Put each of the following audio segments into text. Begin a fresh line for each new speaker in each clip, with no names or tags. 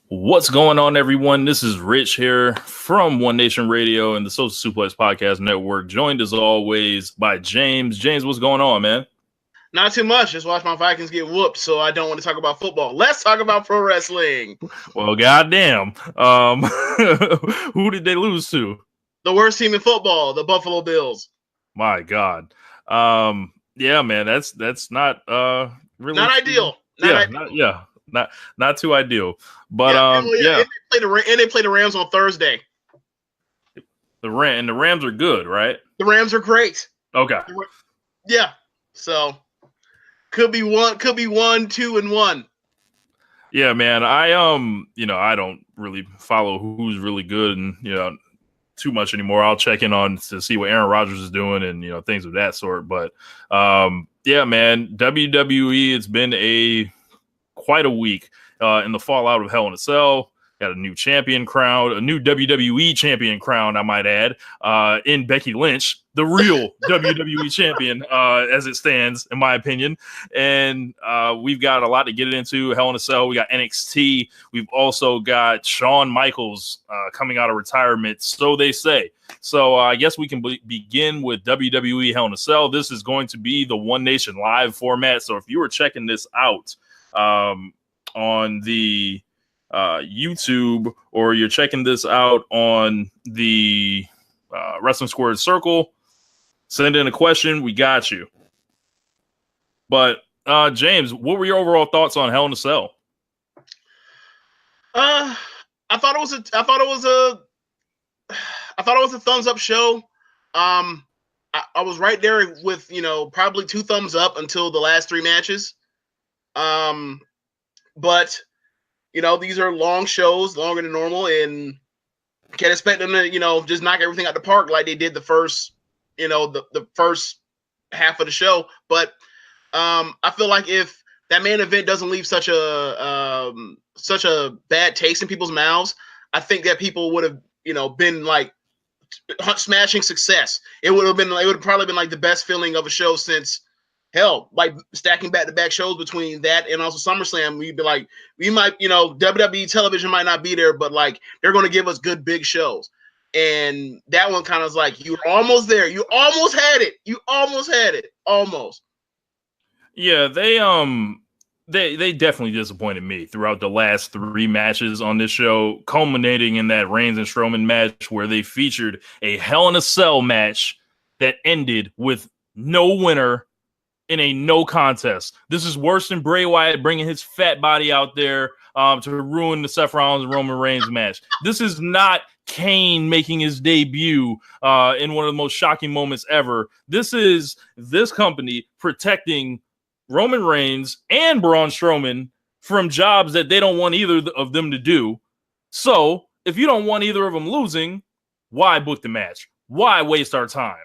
What's going on, everyone? This is Rich here from One Nation Radio and the Social Suplex Podcast Network, joined as always by James. James, what's going on, man?
Not too much. Just watch my Vikings get whooped, so I don't want to talk about football. Let's talk about pro wrestling.
Well, goddamn. Who did they lose to?
The worst team in football, the Buffalo Bills.
My God. Yeah, man, that's not really
not ideal.
Not too ideal. But
And they play the Rams on Thursday.
The Rams are good, right?
The Rams are great.
Okay.
Yeah. So could be 1-2-1.
Yeah, man. I don't really follow who's really good and too much anymore. I'll check in on to see what Aaron Rodgers is doing and things of that sort. But yeah, man, WWE, it's been quite a week in the fallout of Hell in a Cell. Got a new champion crown, a new WWE champion crown, I might add, in Becky Lynch, the real WWE champion as it stands, in my opinion. And we've got a lot to get into. Hell in a Cell, we got NXT. We've also got Shawn Michaels coming out of retirement, so they say. So I guess we can begin with WWE Hell in a Cell. This is going to be the One Nation live format. So if you were checking this out on the YouTube, or you're checking this out on the Wrestling Squared Circle, send in a question. We got you. But James, what were your overall thoughts on Hell in a Cell?
I thought it was a thumbs up show. I was right there with probably 2 thumbs up until the last 3 matches. But these are long shows, longer than normal, and can't expect them to, just knock everything out the park like they did the first, the first half of the show. But I feel like if that main event doesn't leave such a bad taste in people's mouths, I think that people would have, been like smashing success. It would have probably been like the best feeling of a show since. Hell, like stacking back-to-back shows between that and also SummerSlam, we'd be like, we might, WWE television might not be there, but like they're going to give us good big shows. And that one kind of was like, you're almost there. You almost had it. Almost.
Yeah, they definitely disappointed me throughout the last 3 matches on this show, culminating in that Reigns and Strowman match where they featured a Hell in a Cell match that ended with no winner in a no contest. This is worse than Bray Wyatt bringing his fat body out there to ruin the Seth Rollins and Roman Reigns match. This is not Kane making his debut in one of the most shocking moments ever. This is this company protecting Roman Reigns and Braun Strowman from jobs that they don't want either of them to do. So if you don't want either of them losing, why book the match? Why waste our time?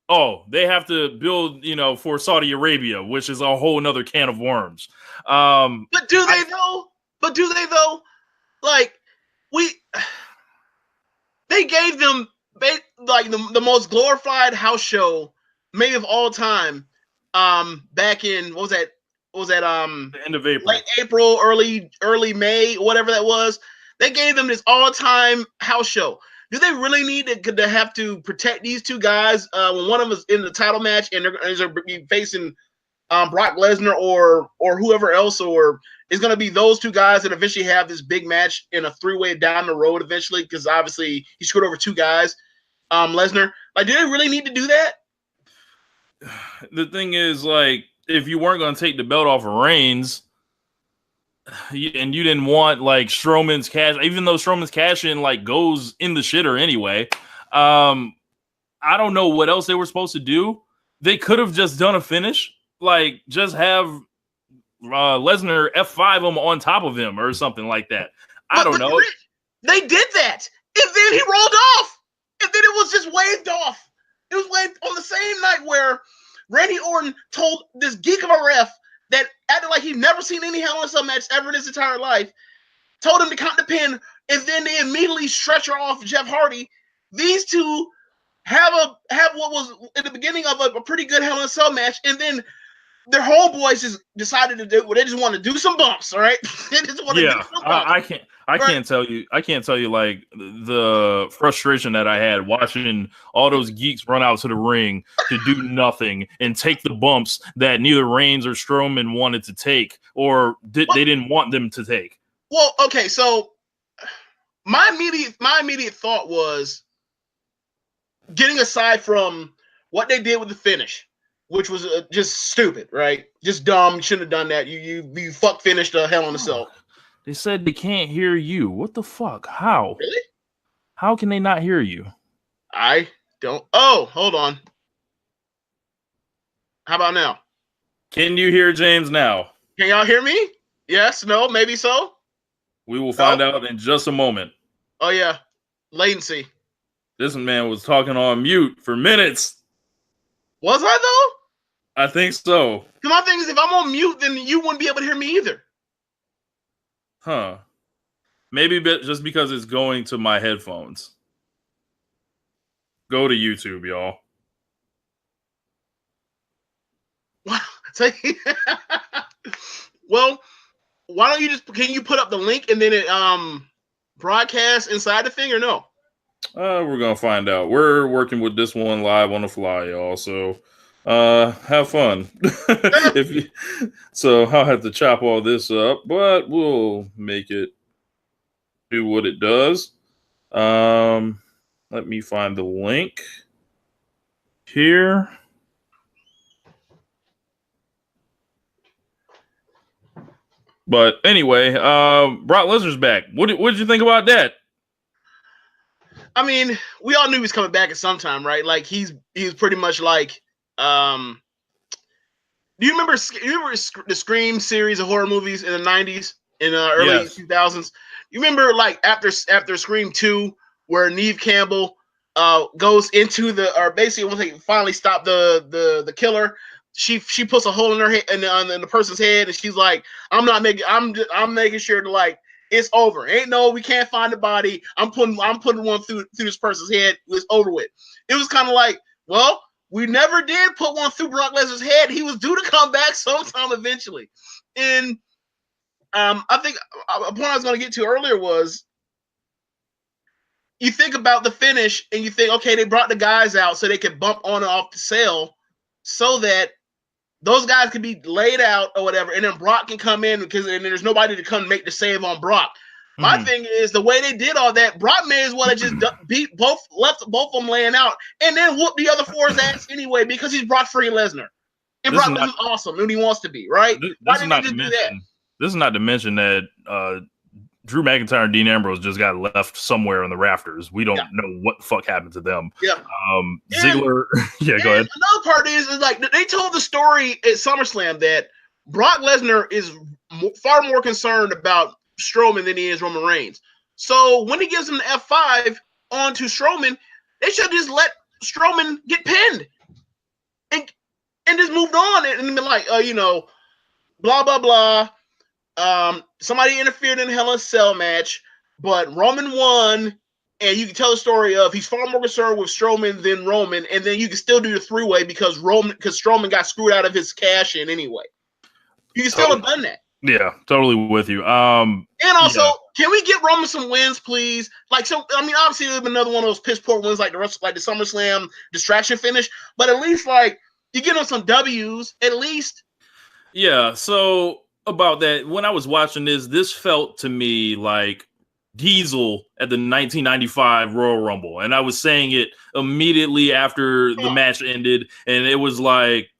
Oh, they have to build, for Saudi Arabia, which is a whole nother can of worms.
But do they though? Like, they gave them like the most glorified house show maybe of all time. Back in what was that?
The end of April,
late April, early May, whatever that was. They gave them this all-time house show. Do they really need to have to protect these 2 guys when one of them is in the title match and they're going to be facing Brock Lesnar or whoever else, or it's going to be those 2 guys that eventually have this big match in a 3-way down the road eventually, because obviously he screwed over 2 guys, Lesnar. Like, do they really need to do that?
The thing is, like, if you weren't going to take the belt off of Reigns, and you didn't want like Strowman's cash, even though Strowman's cash in like goes in the shitter anyway. I don't know what else they were supposed to do. They could have just done a finish, like just have Lesnar F5 him on top of him or something like that. I don't know.
They did that, and then he rolled off, and then it was just waved off. It was waved on the same night where Randy Orton told this geek of a ref that acted like he'd never seen any Hell in a Cell match ever in his entire life, told him to count the pin, and then they immediately stretcher off Jeff Hardy. These 2 have what was at the beginning of a pretty good Hell in a Cell match, and then their homeboys just decided to do. Well, they just want to do some bumps. All right, they just want to do some bumps.
I can't tell you like the frustration that I had watching all those geeks run out to the ring to do nothing and take the bumps that neither Reigns or Strowman wanted to take or they didn't want them to take.
Well, okay, so my immediate thought was, getting aside from what they did with the finish, which was just stupid, right? Just dumb. Shouldn't have done that. You fuck finished the Hell in a Cell.
They said they can't hear you. What the fuck? How?
Really?
How can they not hear you?
I don't. Oh, hold on. How about now?
Can you hear James now?
Can y'all hear me? Yes, no, maybe so.
We will find out in just a moment.
Oh, yeah. Latency.
This man was talking on mute for minutes.
Was I, though?
I think so.
Because my thing is, if I'm on mute, then you wouldn't be able to hear me either.
Huh. Maybe just because it's going to my headphones. Go to YouTube, y'all.
Well, why don't you can you put up the link and then it broadcast inside the thing or no?
We're gonna find out. We're working with this one live on the fly, y'all. So have fun. So I'll have to chop all this up, but we'll make it do what it does. Let me find the link here. But anyway, Brock Lesnar's back. What did you think about that?
I mean, we all knew he was coming back at some time, right? Like he's pretty much like, do you remember the Scream series of horror movies in the 90s, in the early 2000s? You remember like after Scream 2, where Neve Campbell goes into or basically once they finally stop the killer, she puts a hole in her head in the person's head, and she's like, I'm making sure to like, it's over. We can't find the body. I'm putting one through this person's head. It's over with. It was kind of like, well, we never did put one through Brock Lesnar's head. He was due to come back sometime eventually. And I think a point I was going to get to earlier was, you think about the finish and you think, okay, they brought the guys out so they could bump on and off the cell so that those guys could be laid out or whatever, and then Brock can come in because and there's nobody to come make the save on Brock. My thing is, the way they did all that, Brock may as well have just left both of them laying out and then whoop the other four's ass anyway, because he's Brock freaking Lesnar. And Brock Lesnar's awesome and he wants to be, right? Why didn't they just do that?
This is not to mention that Drew McIntyre and Dean Ambrose just got left somewhere in the rafters. We don't know what the fuck happened to them.
Yeah.
Ziggler. Yeah, go ahead.
Another part is like they told the story at SummerSlam that Brock Lesnar is far more concerned about Strowman than he is Roman Reigns. So when he gives him the F5 onto Strowman, they should just let Strowman get pinned and just moved on and been like, blah blah blah. Somebody interfered in Hell in a Cell match, but Roman won, and you can tell the story of he's far more concerned with Strowman than Roman, and then you can still do the three-way because Strowman got screwed out of his cash in anyway. You can still have done that.
Yeah, totally with you.
And also, can we get Roman some wins, please? Obviously, there's been another one of those piss poor wins like the SummerSlam distraction finish, but at least like you get him some W's at least.
Yeah. So about that, when I was watching this felt to me like Diesel at the 1995 Royal Rumble, and I was saying it immediately after the match ended, and it was like,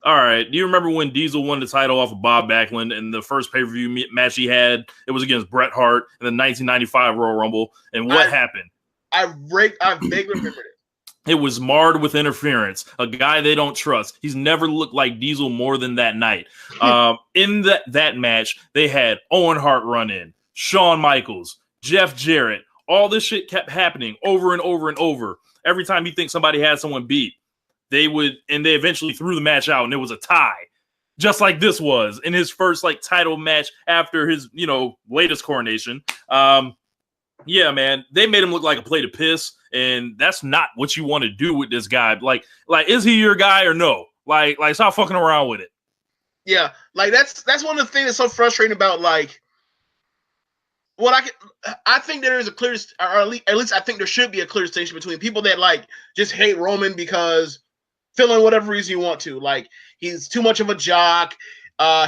all right, do you remember when Diesel won the title off of Bob Backlund and the first pay-per-view match he had? It was against Bret Hart in the 1995 Royal Rumble, and what happened? I
vaguely remember it.
It was marred with interference. A guy they don't trust. He's never looked like Diesel more than that night. In that match, they had Owen Hart run in, Shawn Michaels, Jeff Jarrett. All this shit kept happening over and over and over. Every time you think somebody had someone beat, they eventually threw the match out, and it was a tie, just like this was in his first title match after his latest coronation. Yeah, man, they made him look like a plate of piss, and that's not what you want to do with this guy. Like, is he your guy or no? Like, stop fucking around with it.
Yeah, like that's one of the things that's so frustrating about like I think there is a clear, or at least I think there should be a clear distinction between people that like just hate Roman because fill in whatever reason you want to. Like he's too much of a jock.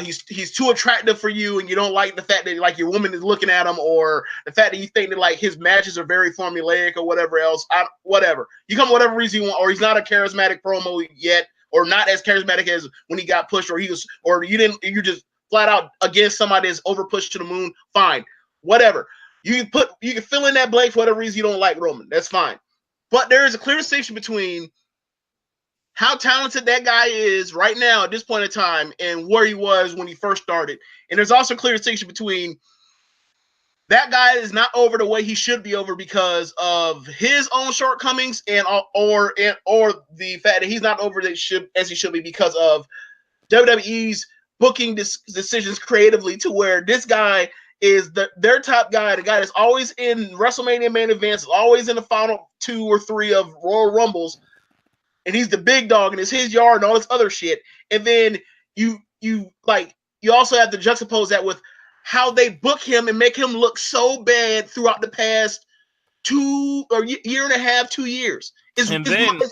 He's too attractive for you, and you don't like the fact that like your woman is looking at him, or the fact that you think that like his matches are very formulaic or whatever else. Whatever you come whatever reason you want, or he's not a charismatic promo yet, or not as charismatic as when he got pushed, or you're just flat out against somebody that's over pushed to the moon. Fine, whatever. You can fill in that blank for whatever reason you don't like Roman. That's fine, but there is a clear distinction between how talented that guy is right now at this point in time and where he was when he first started. And there's also a clear distinction between that guy is not over the way he should be over because of his own shortcomings or the fact that he's not over as he should be because of WWE's booking decisions creatively, to where this guy is their top guy, the guy that's always in WrestleMania main events, always in the final 2 or 3 of Royal Rumbles. And he's the big dog, and it's his yard and all this other shit. And then you also have to juxtapose that with how they book him and make him look so bad throughout the past 2 or year and a half, 2 years.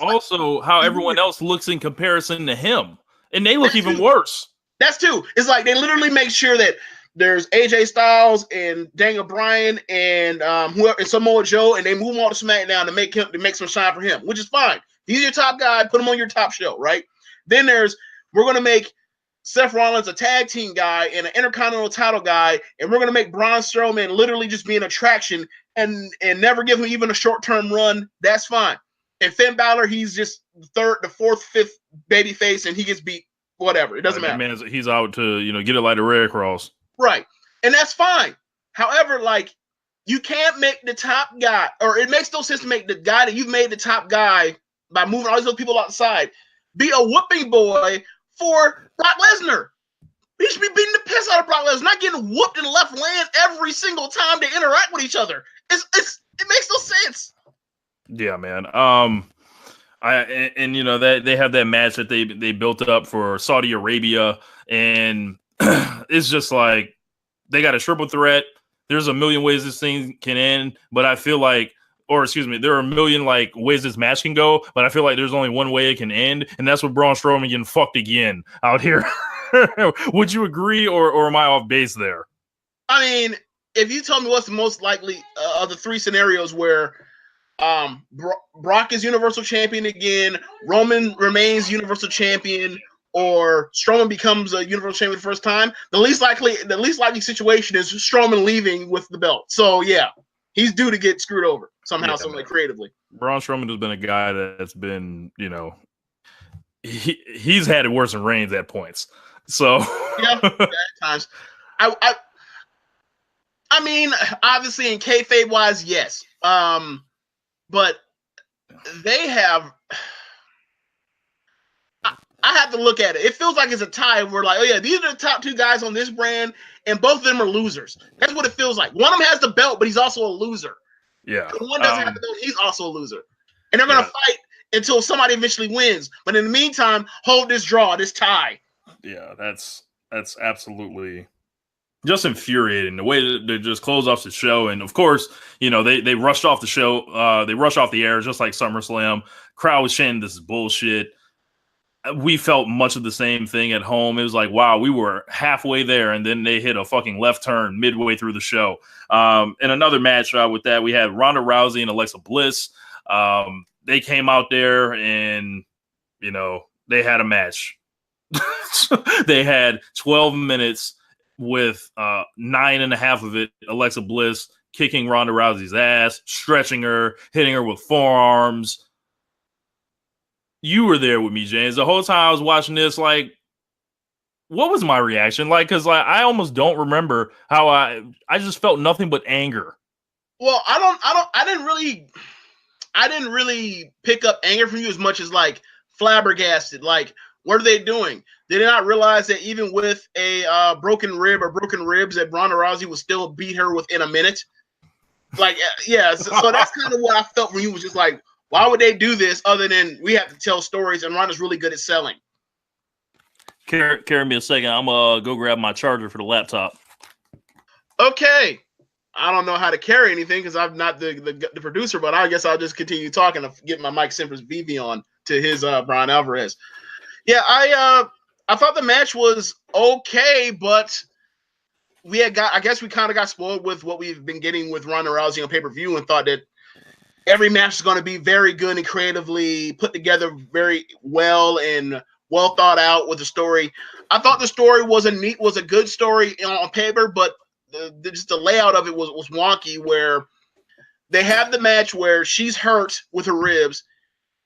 Also how everyone else looks in comparison to him, and they look even worse.
That's too. It's like they literally make sure that there's AJ Styles and Daniel Bryan and whoever and Samoa Joe, and they move him all to SmackDown to make some shine for him, which is fine. He's your top guy. Put him on your top show, right? Then we're going to make Seth Rollins a tag team guy and an Intercontinental title guy, and we're going to make Braun Strowman literally just be an attraction and never give him even a short-term run. That's fine. And Finn Balor, he's just the 4th, 5th baby face, and he gets beat. Whatever. It doesn't matter.
Man, he's out to, get it like the Red Cross.
Right. And that's fine. However, like, you can't make the top guy, or it makes no sense to make the guy that you've made the top guy by moving all these other people outside, be a whooping boy for Brock Lesnar. He should be beating the piss out of Brock Lesnar, not getting whooped in the left land every single time they interact with each other. It makes no sense.
Yeah, man. They have that match that they built up for Saudi Arabia, and it's just like they got a triple threat. There's a million ways this thing can end, but I feel like, there are a million like ways this match can go, but I feel like there's only one way it can end, and that's with Braun Strowman getting fucked again out here. Would you agree, or am I off base there?
I mean, if you tell me what's the most likely of the 3 scenarios where Brock is Universal Champion again, Roman remains Universal Champion, or Strowman becomes a Universal Champion the first time, the least likely situation is Strowman leaving with the belt. So yeah, he's due to get screwed over somehow, creatively.
Braun Strowman has been a guy that's been, he's had it worse than Reigns at points. So
yeah, at times. I mean, obviously in kayfabe wise, yes. But they have. I have to look at it. It feels like it's a tie. We're like, oh yeah, these are the top 2 guys on this brand, and both of them are losers. That's what it feels like. One of them has the belt, but he's also a loser.
Yeah.
And one doesn't have the belt; he's also a loser. And they're gonna fight until somebody eventually wins. But in the meantime, hold this draw, this tie.
Yeah, that's absolutely just infuriating. The way that they just close off the show, and of course, they rushed off the show. They rushed off the air just like SummerSlam. Crowd was chanting, "This is bullshit." We felt much of the same thing at home. It was like, wow, we were halfway there, and then they hit a fucking left turn midway through the show. In another match with that, we had Ronda Rousey and Alexa Bliss. They came out there and, they had a match. They had 12 minutes with 9.5 of it, Alexa Bliss kicking Ronda Rousey's ass, stretching her, hitting her with forearms. You were there with me, James. The whole time I was watching this, like, what was my reaction? Like, because I almost don't remember how I just felt nothing but anger.
Well, I didn't really pick up anger from you as much as like flabbergasted. Like, what are they doing? Did they not realize that even with a broken rib or broken ribs, that Ronda Rousey would still beat her within a minute? Like, yeah. So that's kind of what I felt when you was just like, why would they do this other than we have to tell stories and Ronda's really good at selling?
Carry me a second. I'm gonna go grab my charger for the laptop.
Okay. I don't know how to carry anything because I'm not the producer, but I guess I'll just continue talking to get my Mike Simpson's VV on to his Brian Alvarez. Yeah, I thought the match was okay, but I guess we kind of got spoiled with what we've been getting with Ronda Rousey on pay-per-view and thought that every match is going to be very good and creatively put together very well and well thought out with the story. I thought the story was a good story on paper, but just the layout of it was wonky, where they have the match where she's hurt with her ribs,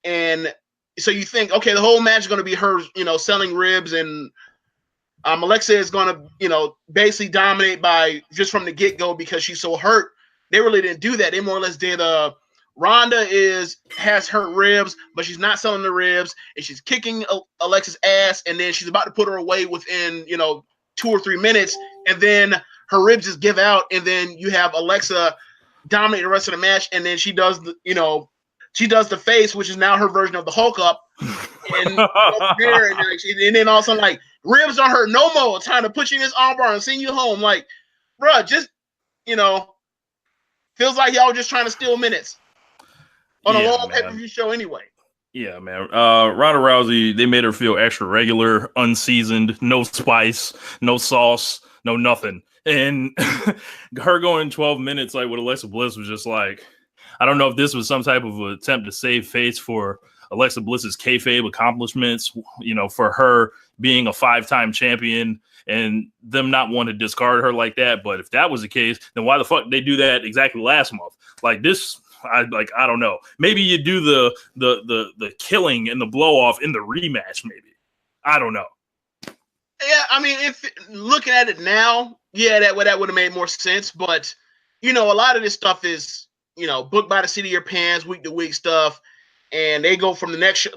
and so you think, okay, the whole match is going to be her, selling ribs, and Alexa is going to, basically dominate by just from the get-go because she's so hurt. They really didn't do that. They more or less did Ronda has hurt ribs, but she's not selling the ribs, and she's kicking Alexa's ass, and then she's about to put her away within 2 or 3 minutes, and then her ribs just give out, and then you have Alexa dominate the rest of the match, and then she does the face, which is now her version of the Hulk up, and then all of a sudden, like, ribs don't hurt no more. Time to put you in this armbar and send you home. Like, bruh, just feels like y'all just trying to steal minutes on a long pay-per-view show anyway.
Yeah, man. Ronda Rousey, they made her feel extra regular, unseasoned, no spice, no sauce, no nothing. And her going 12 minutes like with Alexa Bliss was just like, I don't know if this was some type of attempt to save face for Alexa Bliss's kayfabe accomplishments, for her being a 5-time champion and them not want to discard her like that. But if that was the case, then why the fuck did they do that exactly last month? Like this, I don't know. Maybe you do the killing and the blow off in the rematch. Maybe, I don't know.
Yeah, I mean, if looking at it now, yeah, that would have made more sense. But a lot of this stuff is booked by the seat of your pants, week to week stuff, and they go from the next show.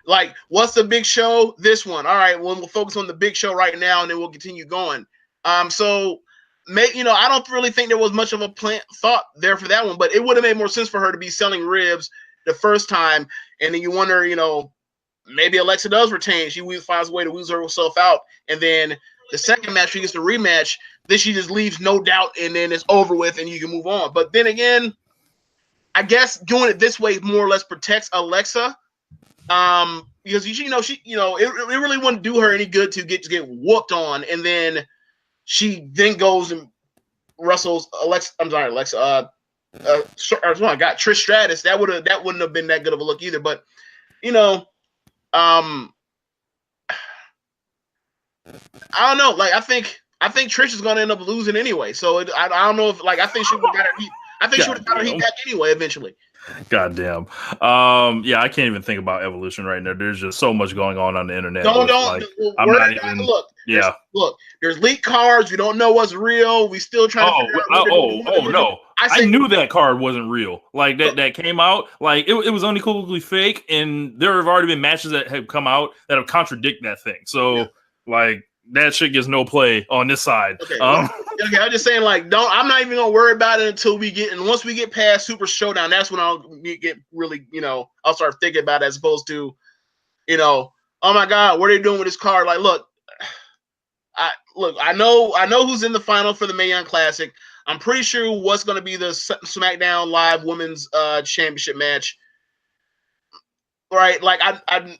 Like, what's the big show? This one. All right, well, we'll focus on the big show right now, and then we'll continue going. So, I don't really think there was much of a thought there for that one, but it would have made more sense for her to be selling ribs the first time, and then you wonder, maybe Alexa does retain. She finds a way to lose herself out, and then the second match, she gets the rematch. Then she just leaves no doubt, and then it's over with, and you can move on. But then again, I guess doing it this way more or less protects Alexa, because she it really wouldn't do her any good to get whooped on, and then she then goes and wrestles Alexa. I'm sorry, Alexa. I got Trish Stratus. That wouldn't have been that good of a look either. But I don't know. Like, I think Trish is going to end up losing anyway. So I don't know if, like, I think she would have got her heat. I think she would have got her heat back anyway eventually.
Goddamn. Yeah, I can't even think about Evolution right now. There's just so much going on the internet.
Look, there's leaked cards. We don't know what's real. We still trying to figure out.
No. I knew that card wasn't real. Like that came out. Like it was unequivocally fake, and there have already been matches that have come out that have contradicted that thing. So like that shit gets no play on this side.
Okay, okay. I'm just saying, like, I'm not even gonna worry about it until once we get past Super Showdown, that's when I'll get really, I'll start thinking about it, as opposed to, oh my God, what are they doing with this card? Like, look, I know who's in the final for the Mae Young Classic. I'm pretty sure what's going to be the SmackDown Live Women's Championship match, right? Like, I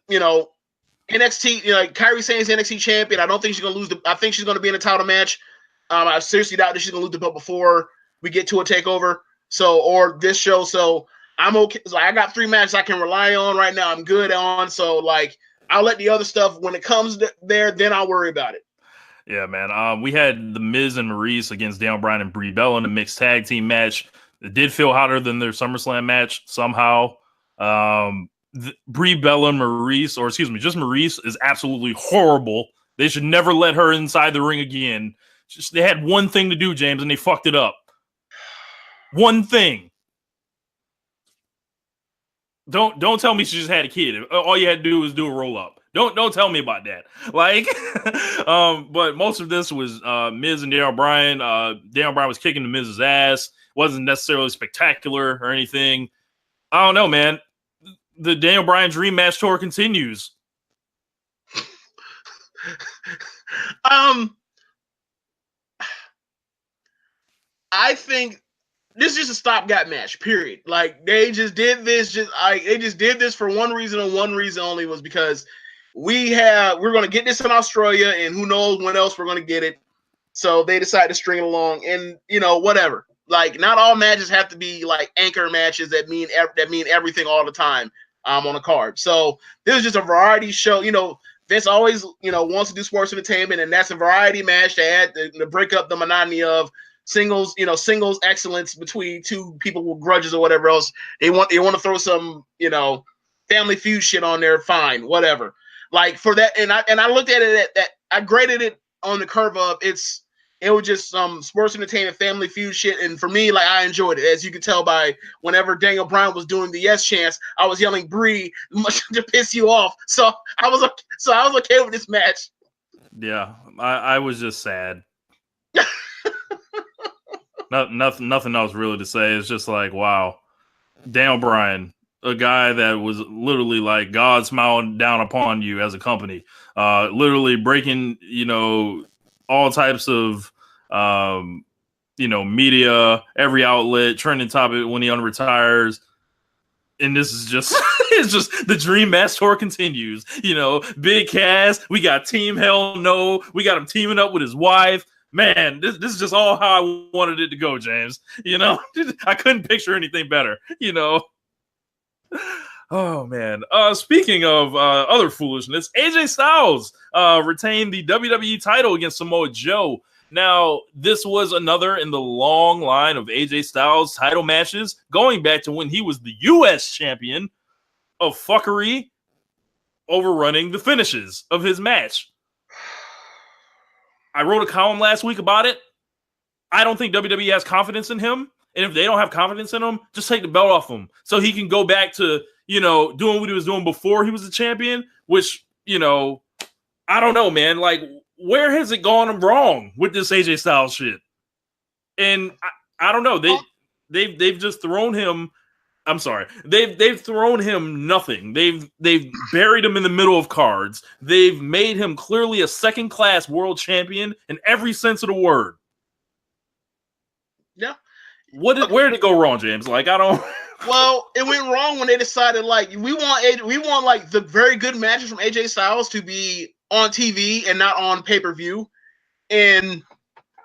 NXT, Kairi Sane's NXT champion. I don't think she's going to lose. I think she's going to be in a title match. I seriously doubt that she's going to lose the belt before we get to a takeover. Or this show. So I'm okay. So I got 3 matches I can rely on right now. I'm good on. So, like, I'll let the other stuff, when it comes there, then I'll worry about it.
Yeah, man. We had The Miz and Maurice against Daniel Bryan and Brie Bella in a mixed tag team match. It did feel hotter than their SummerSlam match somehow. Brie Bella and Maurice, or excuse me, just Maurice, is absolutely horrible. They should never let her inside the ring again. They had one thing to do, James, and they fucked it up. One thing. Don't tell me she just had a kid. All you had to do was do a roll up. Don't tell me about that. Like, but most of this was Miz and Daniel Bryan. Daniel Bryan was kicking the Miz's ass. Wasn't necessarily spectacular or anything. I don't know, man. The Daniel Bryan Dream Match tour continues.
I think this is just a stopgap match, period. Like they just did this, they just did this for one reason and one reason only, was because we're gonna get this in Australia, and who knows when else we're gonna get it. So they decided to string it along, and whatever. Like, not all matches have to be like anchor matches that mean everything all the time on a card. So this is just a variety show. Vince always wants to do sports entertainment, and that's a variety match to break up the monotony of singles excellence between two people with grudges or whatever else. They want to throw some Family Feud shit on there. Fine, whatever. Like, for that, and I looked at it that I graded it on the curve of it was just some sports entertainment Family Feud shit, and for me, like, I enjoyed it. As you can tell by whenever Daniel Bryan was doing the yes chants, I was yelling "Bree" much to piss you off. So I was okay with this match.
Yeah, I was just sad. Nothing else really to say. It's just like, wow, Daniel Bryan, a guy that was literally like God smiling down upon you as a company, literally breaking, all types of, media, every outlet, trending topic when he unretires. And this is just, it's just the Dream Match Tour continues. Big cast. We got Team Hell No. We got him teaming up with his wife. Man, this is just all how I wanted it to go, James. I couldn't picture anything better. Oh, man. Speaking of other foolishness, AJ Styles retained the WWE title against Samoa Joe. Now, this was another in the long line of AJ Styles title matches, going back to when he was the U.S. champion, of fuckery overrunning the finishes of his match. I wrote a column last week about it. I don't think WWE has confidence in him. And if they don't have confidence in him, just take the belt off him so he can go back to, doing what he was doing before he was the champion, which, I don't know, man. Like, where has it gone wrong with this AJ Styles shit? And I don't know. They've just thrown him. I'm sorry. They've thrown him nothing. They've buried him in the middle of cards. They've made him clearly a second-class world champion in every sense of the word.
Yeah.
Where did it go wrong, James? Like, I don't.
Well, it went wrong when they decided, like, we want like the very good matches from AJ Styles to be on TV and not on pay-per-view, and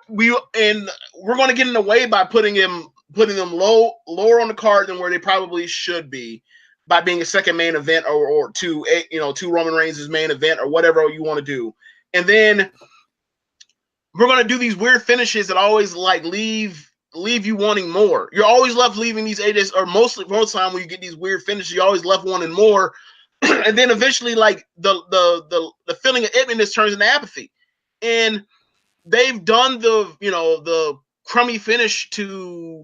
we're going to get in the way by putting them lower on the card than where they probably should be, by being a second main event or to Roman Reigns' main event or whatever you want to do. And then we're going to do these weird finishes that always like leave you wanting more. You're always left leaving these AJs, or most of the time when you get these weird finishes, you're always left wanting more. And then eventually, like, the feeling of emptiness turns into apathy. And they've done the crummy finish to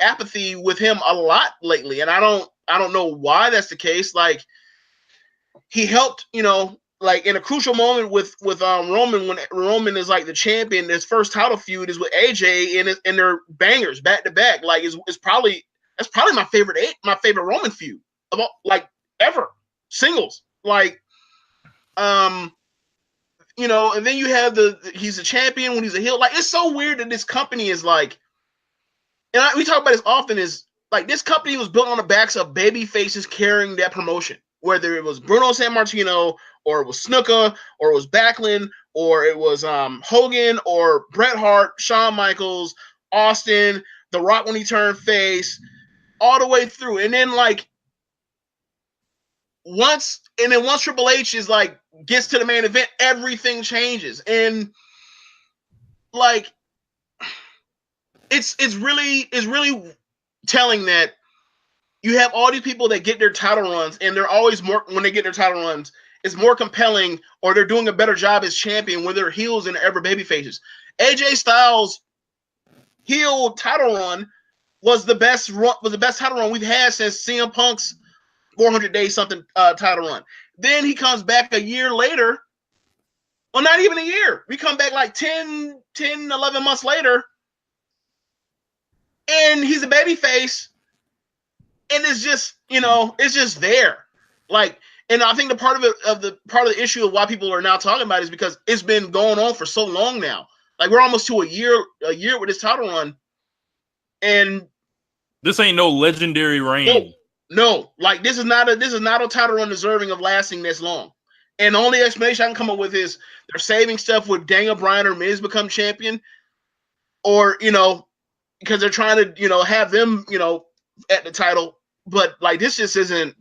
apathy with him a lot lately, and I don't know why that's the case. Like, he helped, like in a crucial moment with Roman, when Roman is like the champion. His first title feud is with AJ, and they're bangers back to back. Like, that's probably my favorite Roman feud of all, like, ever, singles. Like, and then you have he's a champion when he's a heel. Like, it's so weird that this company is like, and we talk about this often, is like, this company was built on the backs of baby faces carrying that promotion, whether it was Bruno Sammartino, or it was Snuka, or it was Backlund, or it was Hogan, or Bret Hart, Shawn Michaels, Austin, The Rock when he turned face, all the way through. And then once Triple H is like gets to the main event, everything changes. And like, it's really telling that you have all these people that get their title runs, and they're always more, when they get their title runs, it's more compelling, or they're doing a better job as champion when they're heels than ever baby faces. AJ Styles' heel title run was the best title run we've had since CM Punk's 400 days something title run. Then he comes back a year later. Well, not even a year. We come back like 10, 11 months later, and he's a baby face, and it's just, it's just there. Like, And I think the part of the issue of why people are now talking about it is because it's been going on for so long now. Like we're almost to a year with this title run, and
this ain't no legendary reign.
No, like this is not a title run deserving of lasting this long. And the only explanation I can come up with is they're saving stuff with Daniel Bryan or Miz become champion, or because they're trying to have them at the title. But like this just isn't.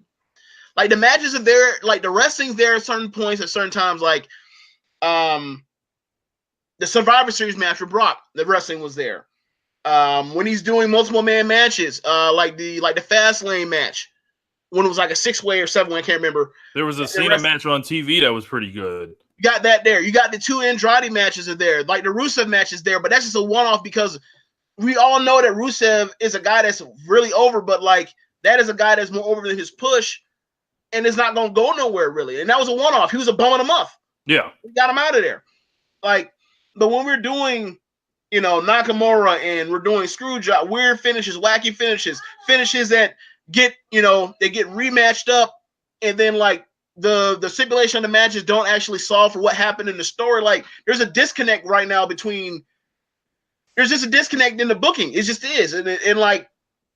Like the matches are there, like the wrestling's there at certain points, at certain times. Like, the Survivor Series match with Brock, the wrestling was there. When he's doing multiple man matches, like the Fastlane match, when it was like a 6-way or 7-way, I can't remember.
There was a Cena match on TV that was pretty good.
You got that there. You got the 2 Andrade matches are there. Like the Rusev match is there, but that's just a one-off because we all know that Rusev is a guy that's really over, but like that is a guy that's more over than his push. And it's not going to go nowhere, really. And that was a one-off. He was a bum in a muff.
Yeah.
We got him out of there. Like, but when we're doing, Nakamura and we're doing screw job, weird finishes, wacky finishes that get, they get rematched up, and then, like, the stipulation of the matches don't actually solve for what happened in the story. Like, there's a disconnect right now there's just a disconnect in the booking. It just is. And like,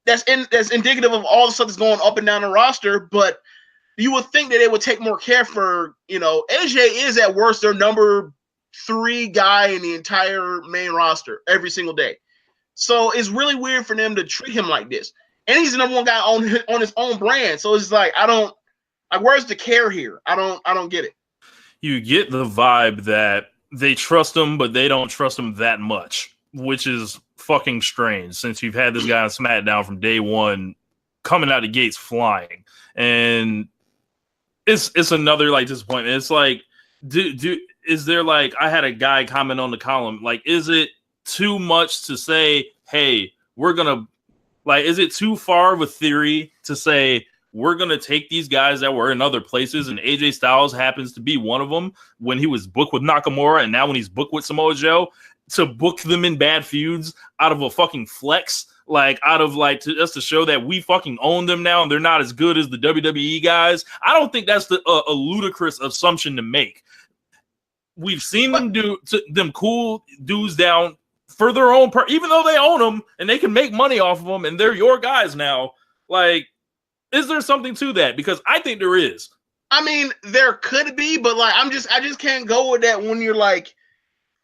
that's indicative of all the stuff that's going up and down the roster, but you would think that they would take more care for, AJ is at worst their number 3 guy in the entire main roster every single day. So it's really weird for them to treat him like this. And he's the number 1 guy on his own brand. So it's like, where's the care here? I don't get it.
You get the vibe that they trust him, but they don't trust him that much, which is fucking strange since you've had this guy on SmackDown from day one coming out the gates flying. And it's another like disappointment. It's like, is there like, I had a guy comment on the column, like, is it too much to say, hey, we're gonna, like, is it too far of a theory to say we're gonna take these guys that were in other places and AJ Styles happens to be one of them when he was booked with Nakamura and now when he's booked with Samoa Joe, to book them in bad feuds out of a fucking flex? Like, out of like just to show that we fucking own them now and they're not as good as the WWE guys. I don't think that's a ludicrous assumption to make. We've seen them do them cool dudes down for their own even though they own them and they can make money off of them and they're your guys now. Like, is there something to that? Because I think there is.
I mean, there could be, but like, I just can't go with that when you're like,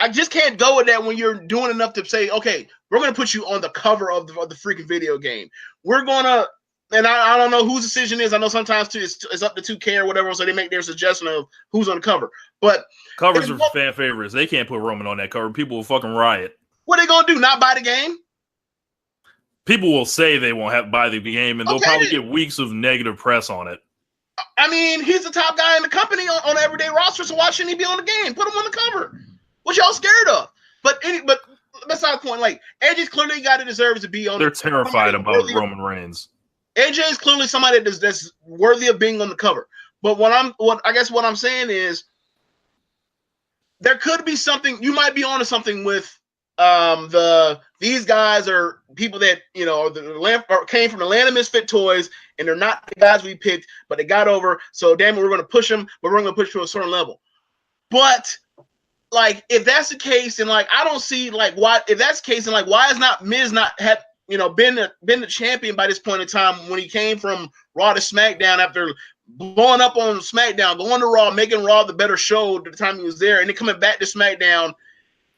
I just can't go with that when you're doing enough to say, okay, we're going to put you on the cover of the freaking video game. We're going to, and I don't know whose decision is. I know sometimes too it's up to 2K or whatever, so they make their suggestion of who's on the cover. But
covers are fan favorites. They can't put Roman on that cover. People will fucking riot.
What are they going to do? Not buy the game?
People will say they won't have buy the game, and they'll probably get weeks of negative press on it.
I mean, he's the top guy in the company on the everyday roster, so why shouldn't he be on the game? Put him on the cover. What y'all scared of? But beside the point, like, AJ's clearly got to deserve to be on.
They're terrified about Roman Reigns.
AJ is clearly somebody that's worthy of being on the cover. But what I'm saying is, there could be something. You might be onto something with these guys are people that came from the Land of Misfit Toys, and they're not the guys we picked, but they got over. So damn it, we're going to push them, but we're going to push to a certain level. But like, if that's the case, and like, I don't see like why. If that's the case, and like, why is not Miz not have been the champion by this point in time when he came from Raw to SmackDown after blowing up on SmackDown, going to Raw, making Raw the better show at the time he was there, and then coming back to SmackDown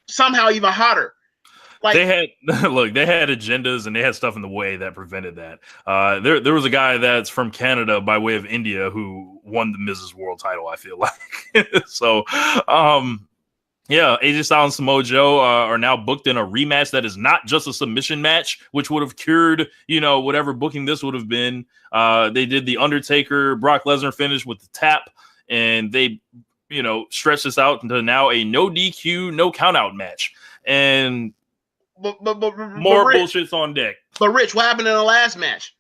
somehow even hotter. Like, they had
agendas and they had stuff in the way that prevented that. There was a guy that's from Canada by way of India who won the Mrs. World title, I feel like. So, yeah, AJ Styles and Samoa Joe are now booked in a rematch that is not just a submission match, which would have cured, whatever booking this would have been. They did the Undertaker Brock Lesnar finish with the tap, and they, stretched this out into now a no DQ, no countout match. And more bullshit's on deck.
But Rich, what happened in the last match?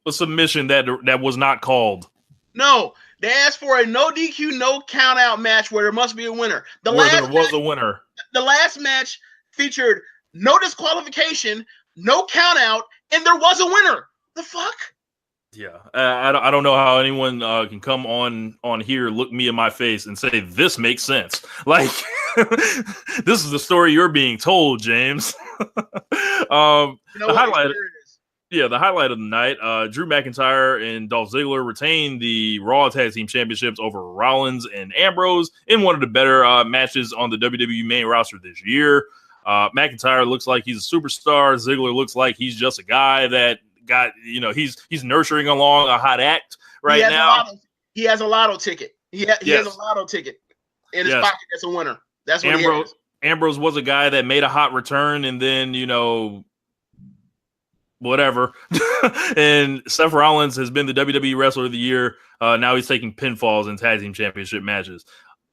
A submission that was not called.
No. They asked for a no DQ, no count out match where there must be a winner.
There was a winner.
The last match featured no disqualification, no count out, and there was a winner. The fuck?
Yeah, I don't know how anyone can come on here, look me in my face, and say this makes sense. Like, this is the story you're being told, James. The highlight, the highlight of the night: Drew McIntyre and Dolph Ziggler retained the Raw Tag Team Championships over Rollins and Ambrose in one of the better matches on the WWE main roster this year. McIntyre looks like he's a superstar. Ziggler looks like he's just a guy that got, he's nurturing along a hot act right now.
He has a lotto ticket. He has a lotto ticket in his pocket. That's a winner. That's what Ambrose,
Ambrose was a guy that made a hot return and then, whatever. And Seth Rollins has been the WWE Wrestler of the Year. Now he's taking pinfalls in tag team championship matches.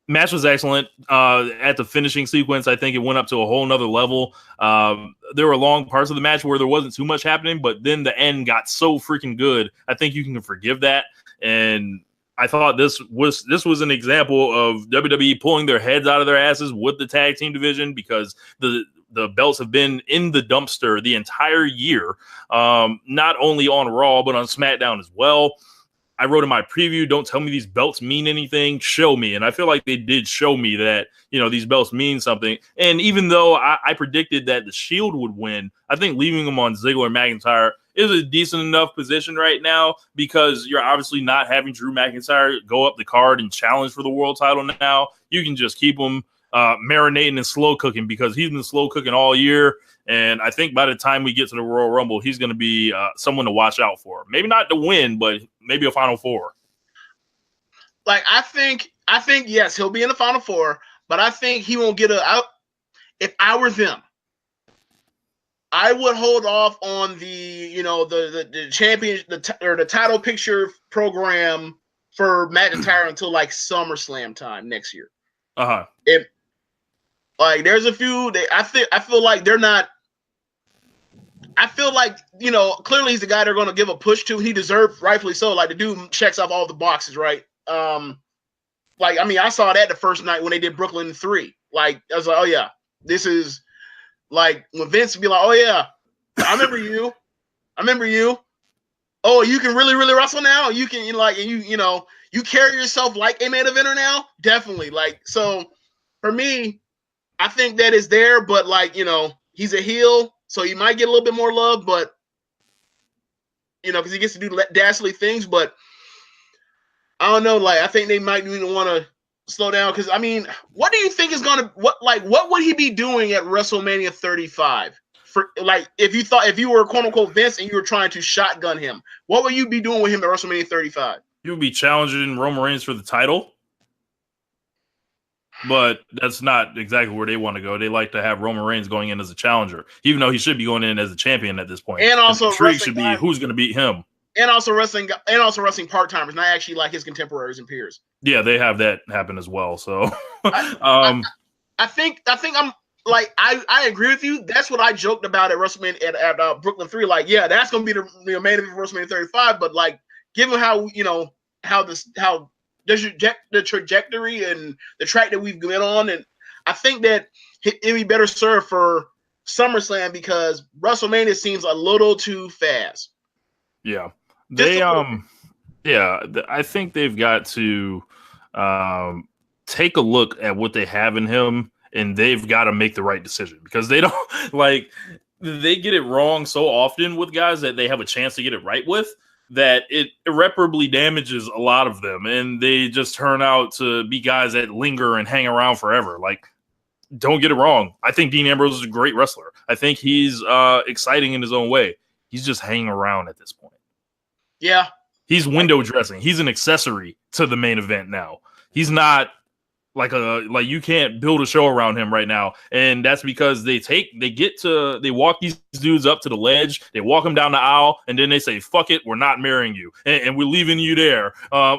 Match was excellent. At the finishing sequence, I think it went up to a whole nother level. There were long parts of the match where there wasn't too much happening, but then the end got so freaking good. I think you can forgive that. And I thought this was an example of WWE pulling their heads out of their asses with the tag team division, because the belts have been in the dumpster the entire year, not only on Raw, but on SmackDown as well. I wrote in my preview, don't tell me these belts mean anything, show me. And I feel like they did show me that, these belts mean something. And even though I predicted that the Shield would win, I think leaving them on Ziggler and McIntyre is a decent enough position right now, because you're obviously not having Drew McIntyre go up the card and challenge for the world title now. You can just keep him marinating and slow cooking, because he's been slow cooking all year. And I think by the time we get to the Royal Rumble, he's going to be someone to watch out for. Maybe not to win, but maybe a Final Four.
Like, I think yes, he'll be in the Final Four, but I think he won't get if I were them, I would hold off on the champion, the title picture program for McIntyre until like SummerSlam time next year. If like there's a few, I feel like they're not. I feel like, clearly he's the guy they're going to give a push to. He deserved, rightfully so. Like, the dude checks off all the boxes, right? I saw that the first night when they did Brooklyn 3. Like, I was like, oh yeah, this is like when Vince would be like, oh yeah, I remember you. Oh, you can really, really wrestle now. You can you carry yourself like a main eventer now. Definitely. Like, so for me, I think that is there, but he's a heel. So you might get a little bit more love, but because he gets to do dastardly things. But I don't know. Like, I think they might even want to slow down, because what do you think is gonna what would he be doing at WrestleMania 35? For if you were quote unquote Vince and you were trying to shotgun him, what would you be doing with him at WrestleMania 35?
You would be challenging Roman Reigns for the title. But that's not exactly where they want to go. They like to have Roman Reigns going in as a challenger, even though he should be going in as a champion at this point.
And also,
the intrigue should be who's going to beat him.
And also wrestling part-timers, not actually like his contemporaries and peers.
Yeah, they have that happen as well. So,
I think I'm like I agree with you. That's what I joked about at WrestleMania at Brooklyn 3. Like, yeah, that's going to be the main event for WrestleMania 35. But like, given how the trajectory and the track that we've been on, and I think that it'd be better served for SummerSlam, because WrestleMania seems a little too fast.
Yeah, I think they've got to take a look at what they have in him, and they've got to make the right decision, because they don't they get it wrong so often with guys that they have a chance to get it right with, that it irreparably damages a lot of them, and they just turn out to be guys that linger and hang around forever. Like, don't get it wrong. I think Dean Ambrose is a great wrestler. I think he's exciting in his own way. He's just hanging around at this point.
Yeah.
He's window dressing. He's an accessory to the main event now. He's not like you can't build a show around him right now. And that's because they walk these dudes up to the ledge, they walk them down the aisle, and then they say, fuck it, we're not marrying you. And we're leaving you there,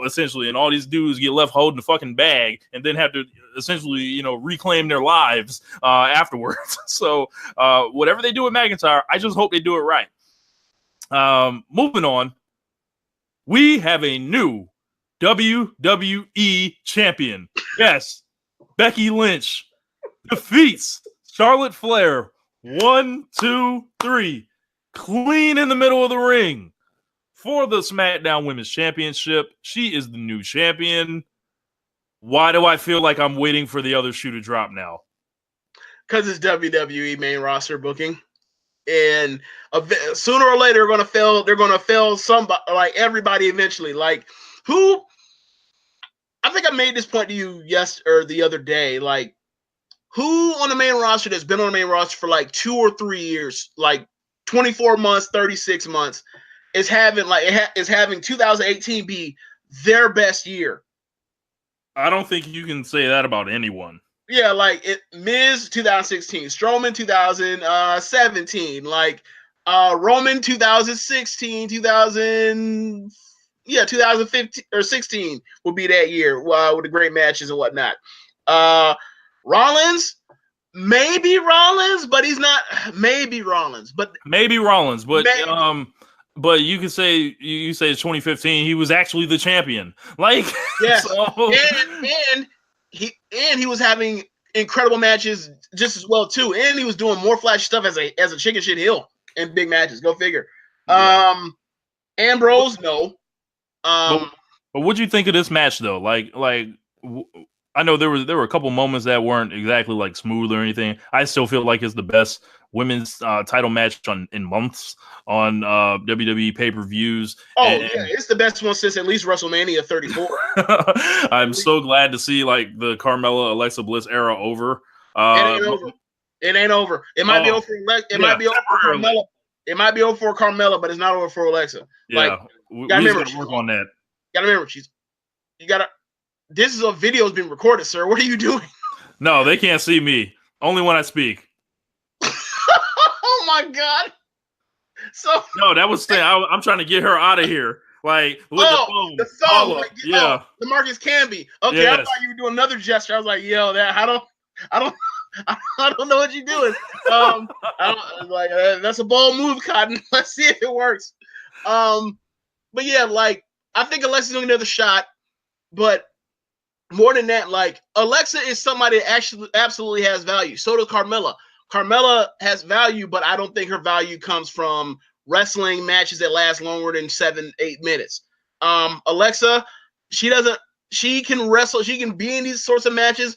essentially. And all these dudes get left holding the fucking bag and then have to essentially, reclaim their lives afterwards. So whatever they do with McIntyre, I just hope they do it right. Moving on, we have a new WWE champion. Yes, Becky Lynch defeats Charlotte Flair 1, 2, 3, clean in the middle of the ring for the SmackDown Women's Championship. She is the new champion. Why do I feel like I'm waiting for the other shoe to drop now?
Because it's WWE main roster booking. And sooner or later, they're gonna fail somebody, like everybody eventually. Like who? I think I made this point to you the other day. Like who on the main roster that's been on the main roster for like 2 or 3 years, like 24 months, 36 months, is having 2018 be their best year.
I don't think you can say that about anyone.
Yeah, like Miz 2016, Strowman 2017, like Roman 2016, 2015 or 16 will be that year with the great matches and whatnot. Rollins, but he's not. Maybe Rollins, but
but you can say it's 2015. He was actually the champion. Like,
yes,
so.
and he was having incredible matches just as well too, and he was doing more flashy stuff as a chicken shit heel in big matches. Go figure. Yeah. Ambrose, no.
But what'd you think of this match though? I know there were a couple moments that weren't exactly like smooth or anything. I still feel like it's the best women's title match in months on WWE pay-per-views.
It's the best one since at least WrestleMania 34.
I'm so glad to see like the Carmella Alexa Bliss era over.
It ain't over. It might be over for might be over for Carmella. It might be over for Carmella, but it's not over for Alexa.
Yeah, we gotta work on that.
Gotta remember, this is a video has been recorded, sir. What are you doing?
No, they can't see me. Only when I speak.
Oh my God. So
no, that was saying I'm trying to get her out of here. Like with the phone.
Like, the Marcus Camby. Okay, yes. I thought you were doing another gesture. I was like, yo, I don't know what you're doing. That's a bold move, Cotton. Let's see if it works. But yeah, like I think Alexa's doing another shot, but more than that, like Alexa is somebody that actually absolutely has value. So does Carmella. Carmella has value, but I don't think her value comes from wrestling matches that last longer than 7-8 minutes. Alexa, she can wrestle. She can be in these sorts of matches.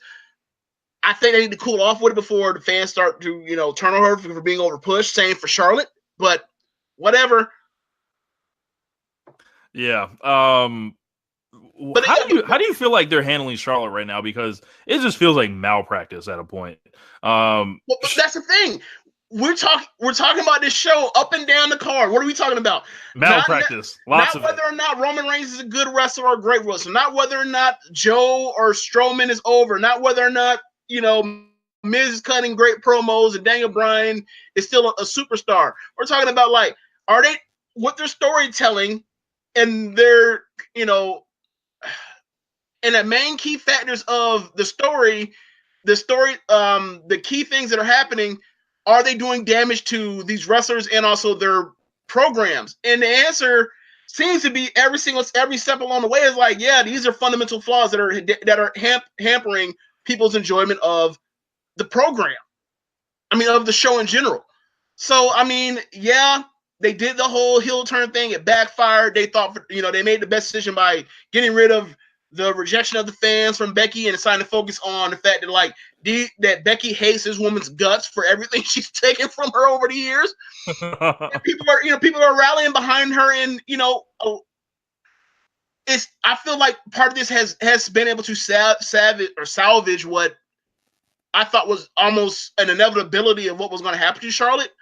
I think they need to cool off with it before the fans start to, turn on her for being overpushed. Same for Charlotte, but whatever.
Yeah. But how do you feel like they're handling Charlotte right now? Because it just feels like malpractice at a point.
But that's the thing. We're talking about this show up and down the card. What are we talking about?
Malpractice.
Not whether or not Roman Reigns is a good wrestler or a great wrestler. Not whether or not Joe or Strowman is over. Not whether or not Miz is cutting great promos and Daniel Bryan is still a superstar. We're talking about are they with their storytelling and their and the main key factors of the story, the key things that are happening, are they doing damage to these wrestlers and also their programs? And the answer seems to be every step along the way is like, yeah, these are fundamental flaws that are hampering people's enjoyment of the program. I mean, of the show in general. So, I mean, yeah, they did the whole heel turn thing. It backfired. They thought, they made the best decision by getting rid of the rejection of the fans from Becky and deciding to focus on the fact that that Becky hates this woman's guts for everything she's taken from her over the years. And people are rallying behind her, and I feel like part of this has been able to salvage what I thought was almost an inevitability of what was going to happen to Charlotte.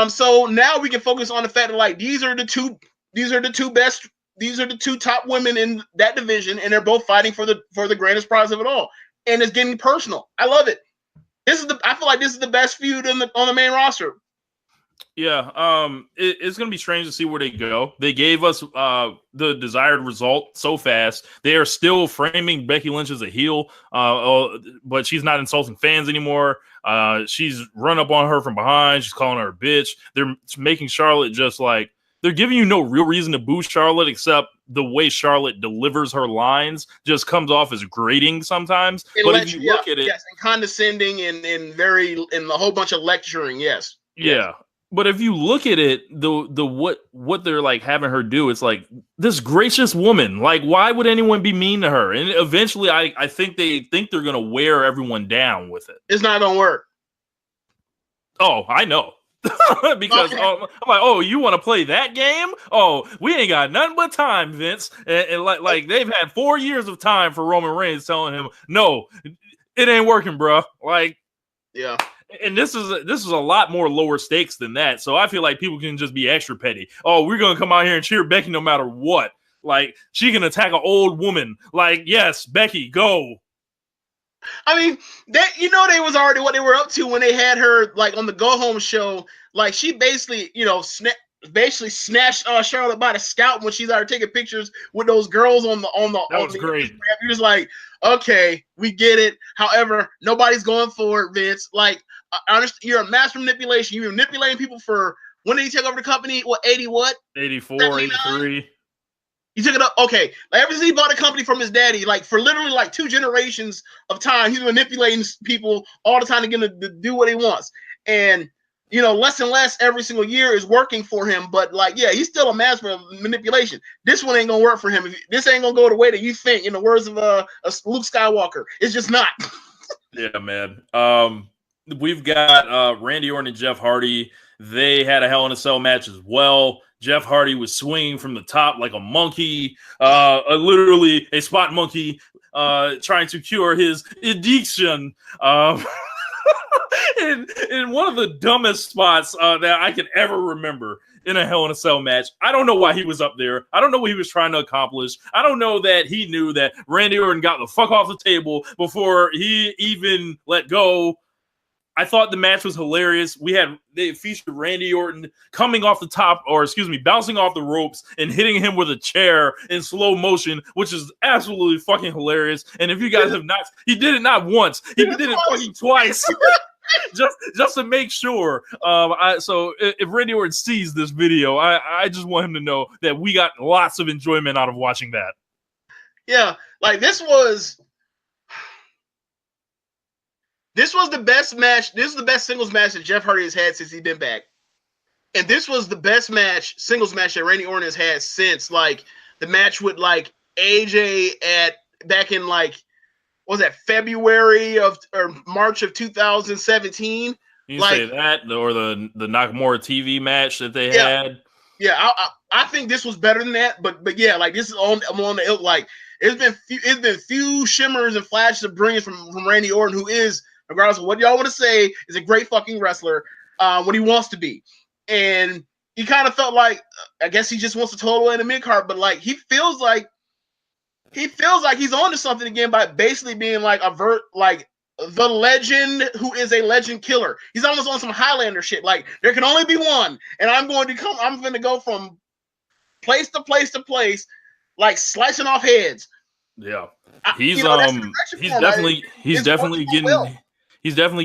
So now we can focus on the fact that these are the two top women in that division, and they're both fighting for the grandest prize of it all. And it's getting personal. I love it. I feel like this is the best feud on the main roster.
Yeah, it's going to be strange to see where they go. They gave us the desired result so fast. They are still framing Becky Lynch as a heel, but she's not insulting fans anymore. She's run up on her from behind. She's calling her a bitch. They're making Charlotte just they're giving you no real reason to boo Charlotte, except the way Charlotte delivers her lines just comes off as grating sometimes. But if you look at it,
yes, and condescending and a whole bunch of lecturing, yes.
Yeah. But if you look at it, the what they're like having her do, it's like this gracious woman. Like, why would anyone be mean to her? And eventually, I think they think they're gonna wear everyone down with it.
It's not gonna work.
Oh, I know. Because I'm like, oh, you want to play that game? Oh, we ain't got nothing but time, Vince. And like they've had 4 years of time for Roman Reigns telling him, no, it ain't working, bro. Like,
yeah.
And this is a lot more lower stakes than that. So I feel like people can just be extra petty. Oh, we're gonna come out here and cheer Becky no matter what. Like, she can attack an old woman. Like, yes, Becky, go.
I mean, that they was already what they were up to when they had her like on the Go Home show. Like, she basically, snatched Charlotte by the scalp when she's already taking pictures with those girls on the
great.
You're just like, okay, we get it. However, nobody's going for it, Vince. Like, I understand you're a master manipulation. You're manipulating people for when did he take over the company? What, 80 what?
84, 83.
He took it up. Okay. Like, ever since he bought a company from his daddy, like for literally like 2 generations of time, he's manipulating people all the time to get him to do what he wants. And, less and less every single year is working for him. But like, yeah, he's still a master of manipulation. This one ain't going to work for him. This ain't going to go the way that you think, in the words of Luke Skywalker. It's just not.
Yeah, man. We've got Randy Orton and Jeff Hardy. They had a Hell in a Cell match as well. Jeff Hardy was swinging from the top like a monkey, literally a spot monkey, trying to cure his addiction. In one of the dumbest spots that I can ever remember in a Hell in a Cell match. I don't know why he was up there. I don't know what he was trying to accomplish. I don't know that he knew that Randy Orton got the fuck off the table before he even let go. I thought the match was hilarious. They featured Randy Orton coming off the top, bouncing off the ropes and hitting him with a chair in slow motion, which is absolutely fucking hilarious. And if you guys have not, he did it not once, he did it fucking twice. just to make sure. So if Randy Orton sees this video, I just want him to know that we got lots of enjoyment out of watching that.
Yeah, like this was the best match. This is the best singles match that Jeff Hardy has had since he's been back. And this was the best singles match that Randy Orton has had since like the match with like AJ back in like, what was that, February or March of 2017?
You say that, or the Nakamura TV match that they had?
Yeah, I think this was better than that, but yeah, like this is I'm on the ilk. Like it's been few shimmers and flashes of brilliance from Randy Orton, who is, regardless of what y'all want to say, is a great fucking wrestler when he wants to be. And he kind of felt like, I guess he just wants to total in the mid-card, but like he feels like he's on to something again by basically being like the legend who is a legend killer. He's almost on some Highlander shit. Like, there can only be one, and I'm going to go from place to place to place, like slicing off heads.
Yeah. He's definitely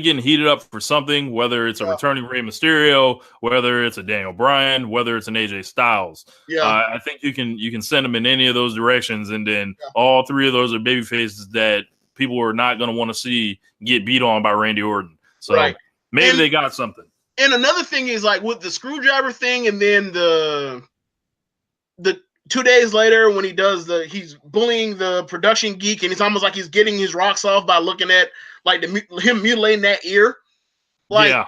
getting heated up for something, whether it's a returning Rey Mysterio, whether it's a Daniel Bryan, whether it's an AJ Styles. Yeah. I think you can send him in any of those directions, and then all 3 of those are baby faces that people are not going to want to see get beat on by Randy Orton. So maybe they got something.
And another thing is, like, with the screwdriver thing, and then the 2 days later when he's bullying the production geek, and it's almost like he's getting his rocks off by looking at like him mutilating that ear. Like,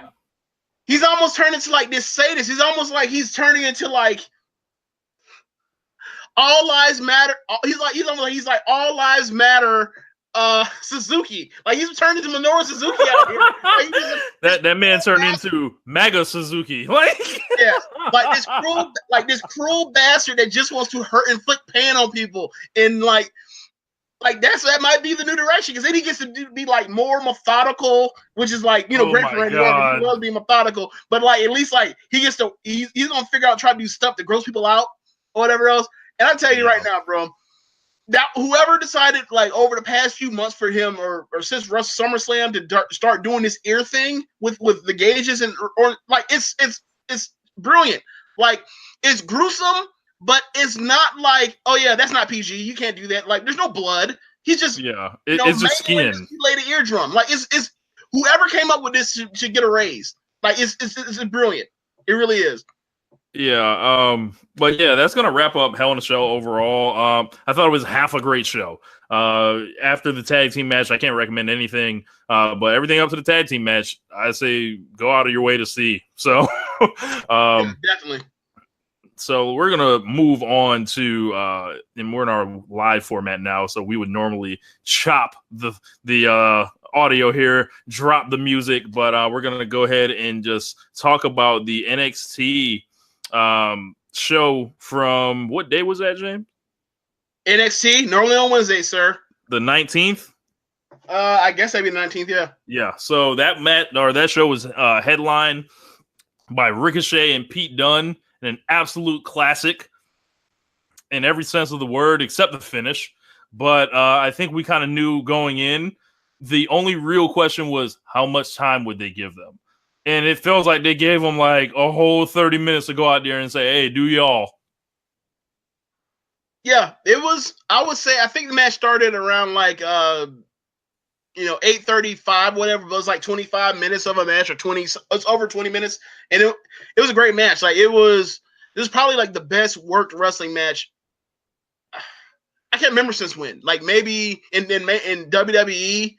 he's almost turned into like this sadist. He's almost like he's turning into like all lives matter. He's like all lives matter. Suzuki, like he's turned into Minoru Suzuki out here. Like,
that man turned into MAGA Suzuki. Like,
yeah, this cruel bastard that just wants to hurt and inflict pain on people, and like that might be the new direction, because then he gets to be like more methodical, which is like, great for Randy Orton. He loves being methodical, but like at least like he's gonna figure out, try to do stuff that gross people out or whatever else. And I tell you right now, bro, that whoever decided like over the past few months for him or since SummerSlam to start doing this ear thing with the gauges or like it's brilliant. Like, it's gruesome, but it's not like, oh yeah, that's not PG, you can't do that. Like, there's no blood. He's just
it's just skin.
Lay the eardrum. Like, it's whoever came up with this should get a raise. Like, it's brilliant. It really is.
Yeah, but yeah, that's gonna wrap up Hell in a Cell overall. I thought it was half a great show. After the tag team match, I can't recommend anything. But everything up to the tag team match, I say go out of your way to see. So,
Yeah, definitely.
So we're gonna move on to, and we're in our live format now. So we would normally chop the audio here, drop the music, but we're gonna go ahead and just talk about the NXT show from what day was that, James?
NXT normally on Wednesday, sir.
The 19th.
I guess that'd be the 19th. Yeah.
Yeah. So that show was headlined by Ricochet and Pete Dunne, an absolute classic in every sense of the word, except the finish. But I think we kind of knew going in. The only real question was how much time would they give them? And it feels like they gave them like a whole 30 minutes to go out there and say, hey, do y'all.
Yeah, it was, I would say, I think the match started around like, 8:35, whatever, but it was like 25 minutes of a match, or 20, it's over 20 minutes. And it was a great match. Like this is probably like the best worked wrestling match. I can't remember since when, like maybe in WWE,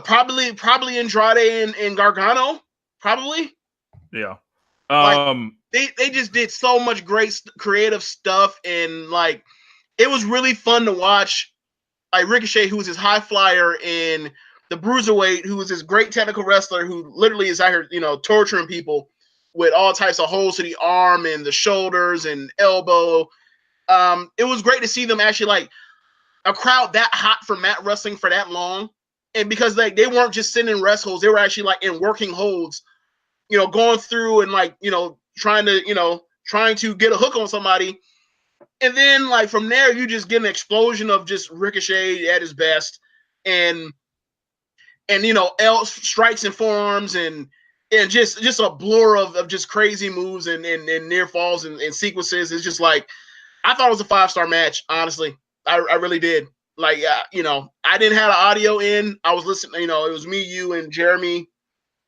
probably Andrade and Gargano, probably.
Yeah.
They just did so much great creative stuff, and like it was really fun to watch. Like Ricochet, who was his high flyer, and the Bruiserweight, who was this great technical wrestler who literally is out here, torturing people with all types of holes to the arm and the shoulders and elbow. It was great to see them actually, like, a crowd that hot for mat wrestling for that long. And because like they weren't just sitting in rest holds, they were actually like in working holds, going through and like, trying to get a hook on somebody. And then like from there, you just get an explosion of just Ricochet at his best. And strikes and forearms and just a blur of just crazy moves and near falls and sequences. It's just like, I thought it was a 5-star match. Honestly, I really did. Like, I didn't have the audio in. I was listening, it was me, you, and Jeremy,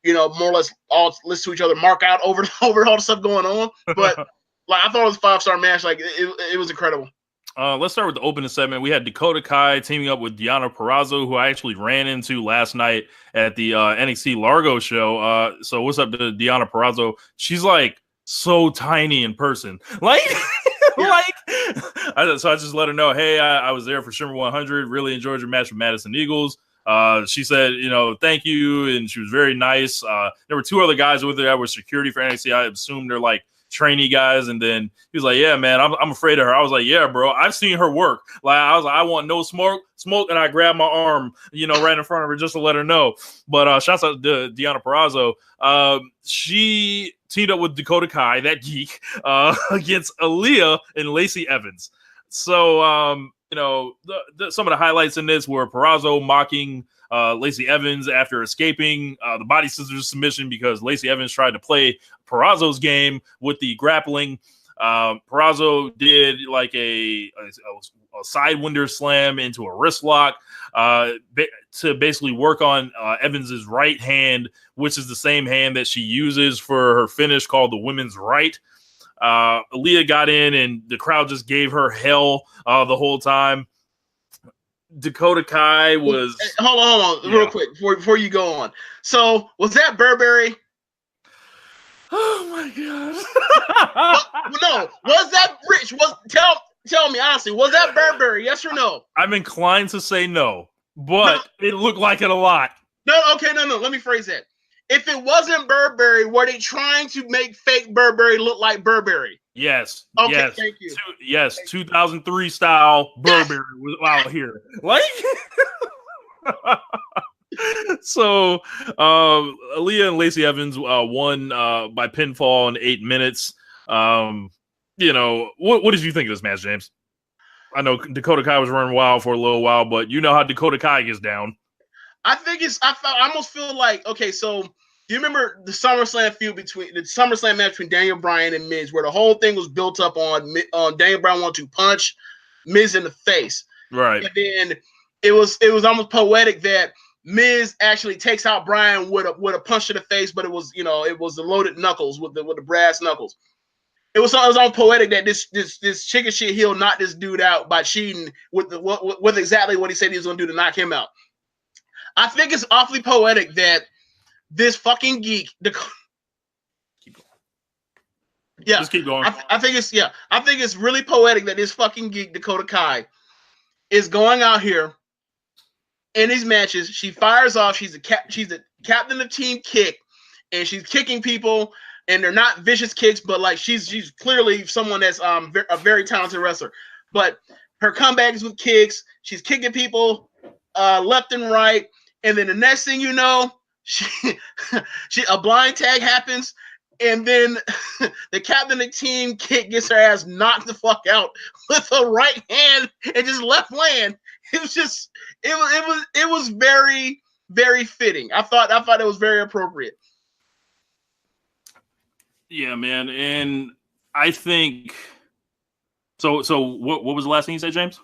more or less all listen to each other, mark out over all the stuff going on. But like, I thought it was a 5-star match. Like, it was incredible.
Let's start with the opening segment. We had Dakota Kai teaming up with Deonna Purrazzo, who I actually ran into last night at the NXT Largo show. So what's up to Deonna Purrazzo? She's like so tiny in person. Like,
Yeah.
So I just let her know, hey, I was there for Shimmer 100. Really enjoyed your match with Madison Eagles. She said, thank you, and she was very nice. There were 2 other guys with her that were security for NXT. I assumed they're like trainee guys, and then he was like, yeah, man, I'm afraid of her. I was like, yeah, bro, I've seen her work. Like, I was like, I want no smoke, and I grabbed my arm, right in front of her just to let her know. But shouts out to Deonna Purrazzo. She teamed up with Dakota Kai, that geek, against Aaliyah and Lacey Evans. So some of the highlights in this were Purrazzo mocking Lacey Evans after escaping the body scissors submission because Lacey Evans tried to play Purrazzo's game with the grappling. Purrazzo did like a sidewinder slam into a wrist lock to basically work on Evans's right hand, which is the same hand that she uses for her finish called the women's right. Aaliyah got in and the crowd just gave her hell the whole time. Dakota Kai was...
Hold on, real quick before you go on. So was that Burberry?
Oh my god!
No, was that Rich? Tell me honestly, was that Burberry? Yes or no?
I'm inclined to say no, but it looked like it a lot.
No. Let me phrase that. If it wasn't Burberry, were they trying to make fake Burberry look like Burberry?
Yes.
Okay,
yes.
Thank you.
Yes, 2003 style Burberry was out here. Like, so Aaliyah and Lacey Evans won by pinfall in 8 minutes. What did you think of this match, James? I know Dakota Kai was running wild for a little while, but you know how Dakota Kai gets down.
I almost feel like, okay, so do you remember the SummerSlam match between Daniel Bryan and Miz, where the whole thing was built up on Daniel Bryan wanting to punch Miz in the face,
right?
And then it was almost poetic that Miz actually takes out Bryan with a punch to the face, but it was the loaded knuckles with the brass knuckles. It was on poetic that this chicken shit heel knocked this dude out by cheating with exactly what he said he was going to do to knock him out. I think it's awfully poetic that this fucking geek.
Just keep going.
I think it's really poetic that this fucking geek Dakota Kai is going out here in these matches. She fires off. She's the captain of Team Kick, and she's kicking people. And they're not vicious kicks, but like she's clearly someone that's a very talented wrestler. But her comeback is with kicks. She's kicking people left and right. And then the next thing you know, she a blind tag happens, and then the captain of Team Kick gets her ass knocked the fuck out with a right hand and just left land. It was very, very fitting. I thought it was very appropriate.
Yeah, man, and I think so. What was the last thing you said, James?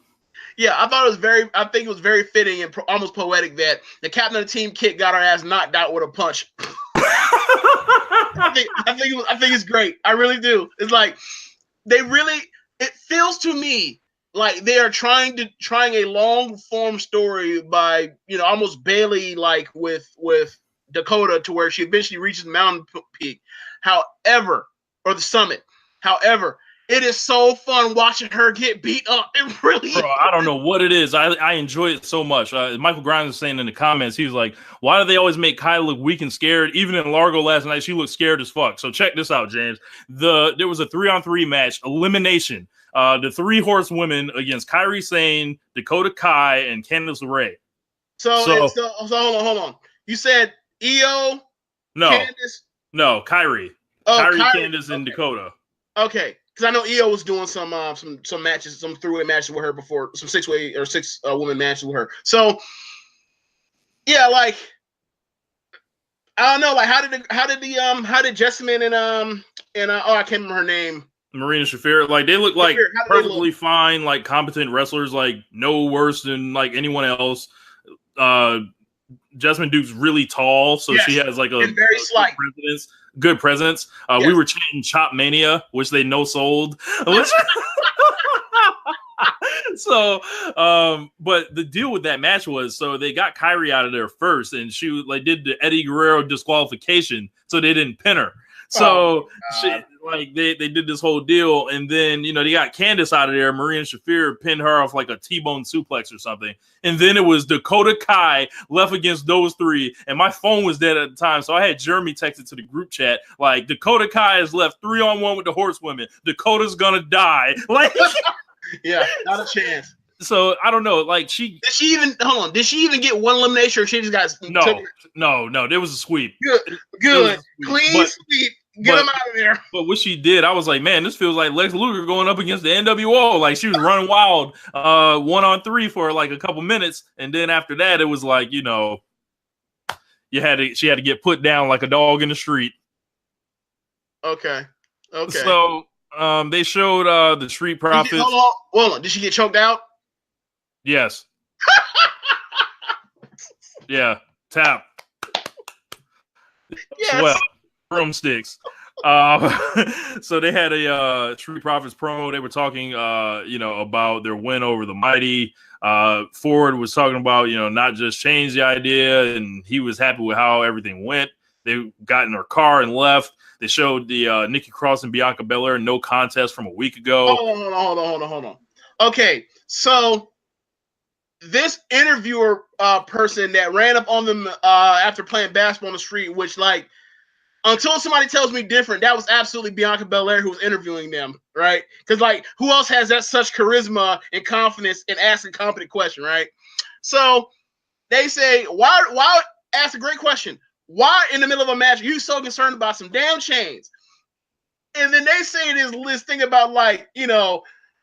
Yeah, I think it was very fitting and almost poetic that the captain of the Team Kick got her ass knocked out with a punch. I think it's great. I really do. It's like it feels to me like they are trying a long form story by almost Bailey like with Dakota to where she eventually reaches Mountain Peak. However, or the summit. However, it is so fun watching her get beat up. It really is.
I don't know what it is. I enjoy it so much. Michael Grimes was saying in the comments, he was like, why do they always make Kai look weak and scared? Even in Largo last night, she looked scared as fuck. So check this out, James. There was a 3-on-3 match, elimination. The 3 horsewomen against Kairi Sane, Dakota Kai, and Candice LeRae.
So hold on. You said Io,
no,
Candice?
No, Kairi. Kairi, Candice, and Dakota.
Okay. Because I know Io was doing some matches, some 3-way matches with her before, some 6-way or 6 woman matches with her. So yeah, like I don't know, like how did Jessamine and I can't remember her name.
Marina Shafir, like they look like perfectly fine, like competent wrestlers, like no worse than like anyone else. Jessamine Duke's really tall, so she has like a
very slight
good presence. We were chanting Chop Mania, which they no-sold. So, but the deal with that match was, so they got Kairi out of there first, and she like did the Eddie Guerrero disqualification, so they didn't pin her. So they did this whole deal, and then they got Candice out of there. Marina Shafir pinned her off like a T-bone suplex or something, and then it was Dakota Kai left against those 3. And my phone was dead at the time, so I had Jeremy texted to the group chat like Dakota Kai is left 3-on-1 with the horsewomen. Dakota's gonna die. Like,
yeah, not a chance.
So I don't know. Like Did she
even get one elimination, or she just got
no? There was a sweep.
Good, clean sweep. Get him out of there.
But what she did, I was like, man, this feels like Lex Luger going up against the NWO. Like she was running wild, 1-on-3 for like a couple minutes, and then after that, it was like she had to get put down like a dog in the street.
Okay.
So they showed the Street Profits.
Hold on. Did she get choked out?
Yes. Yeah. Tap.
Yes.
Well, broomsticks. So they had a Street Profits promo. They were talking, about their win over the Mighty. Ford was talking about, not just change the idea, and he was happy with how everything went. They got in their car and left. They showed the Nikki Cross and Bianca Belair no contest from a week ago.
Hold on. Okay, so this interviewer person that ran up on them after playing basketball on the street, which like, until somebody tells me different, that was absolutely Bianca Belair who was interviewing them, right? Because like, who else has that such charisma and confidence in asking a competent question, right? So they say, why ask a great question? Why in the middle of a match are you so concerned about some damn chains? And then they say this thing about like,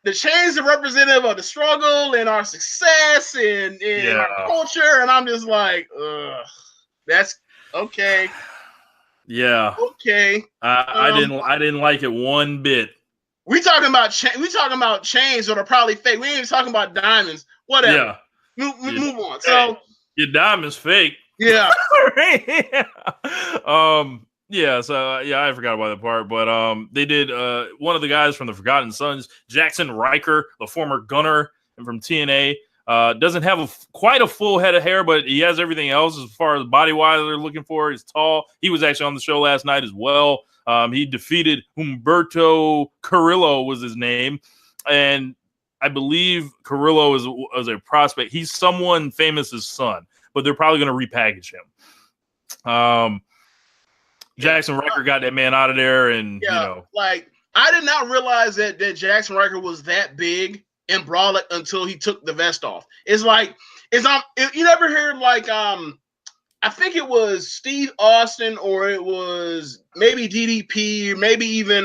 the chains are representative of the struggle and our success and our culture. And I'm just like, ugh, that's okay.
Yeah.
Okay.
I didn't like it one bit.
We talking about chains that are probably fake. We ain't even talking about diamonds. Whatever.
Yeah.
Move on. So
Your diamond's fake.
Yeah.
Yeah, so I forgot about that part, but they did one of the guys from the Forgotten Sons, Jackson Riker, the former gunner and from TNA, doesn't have quite a full head of hair, but he has everything else as far as body wise they're looking for. He's tall. He was actually on the show last night as well. He defeated Humberto Carrillo was his name, and I believe Carrillo is a prospect. He's someone famous's son, but they're probably going to repackage him. Jackson Riker got that man out of there, and
like I did not realize that Jackson Riker was that big and brolic until he took the vest off. It's like you never heard like I think it was Steve Austin or it was maybe DDP or maybe even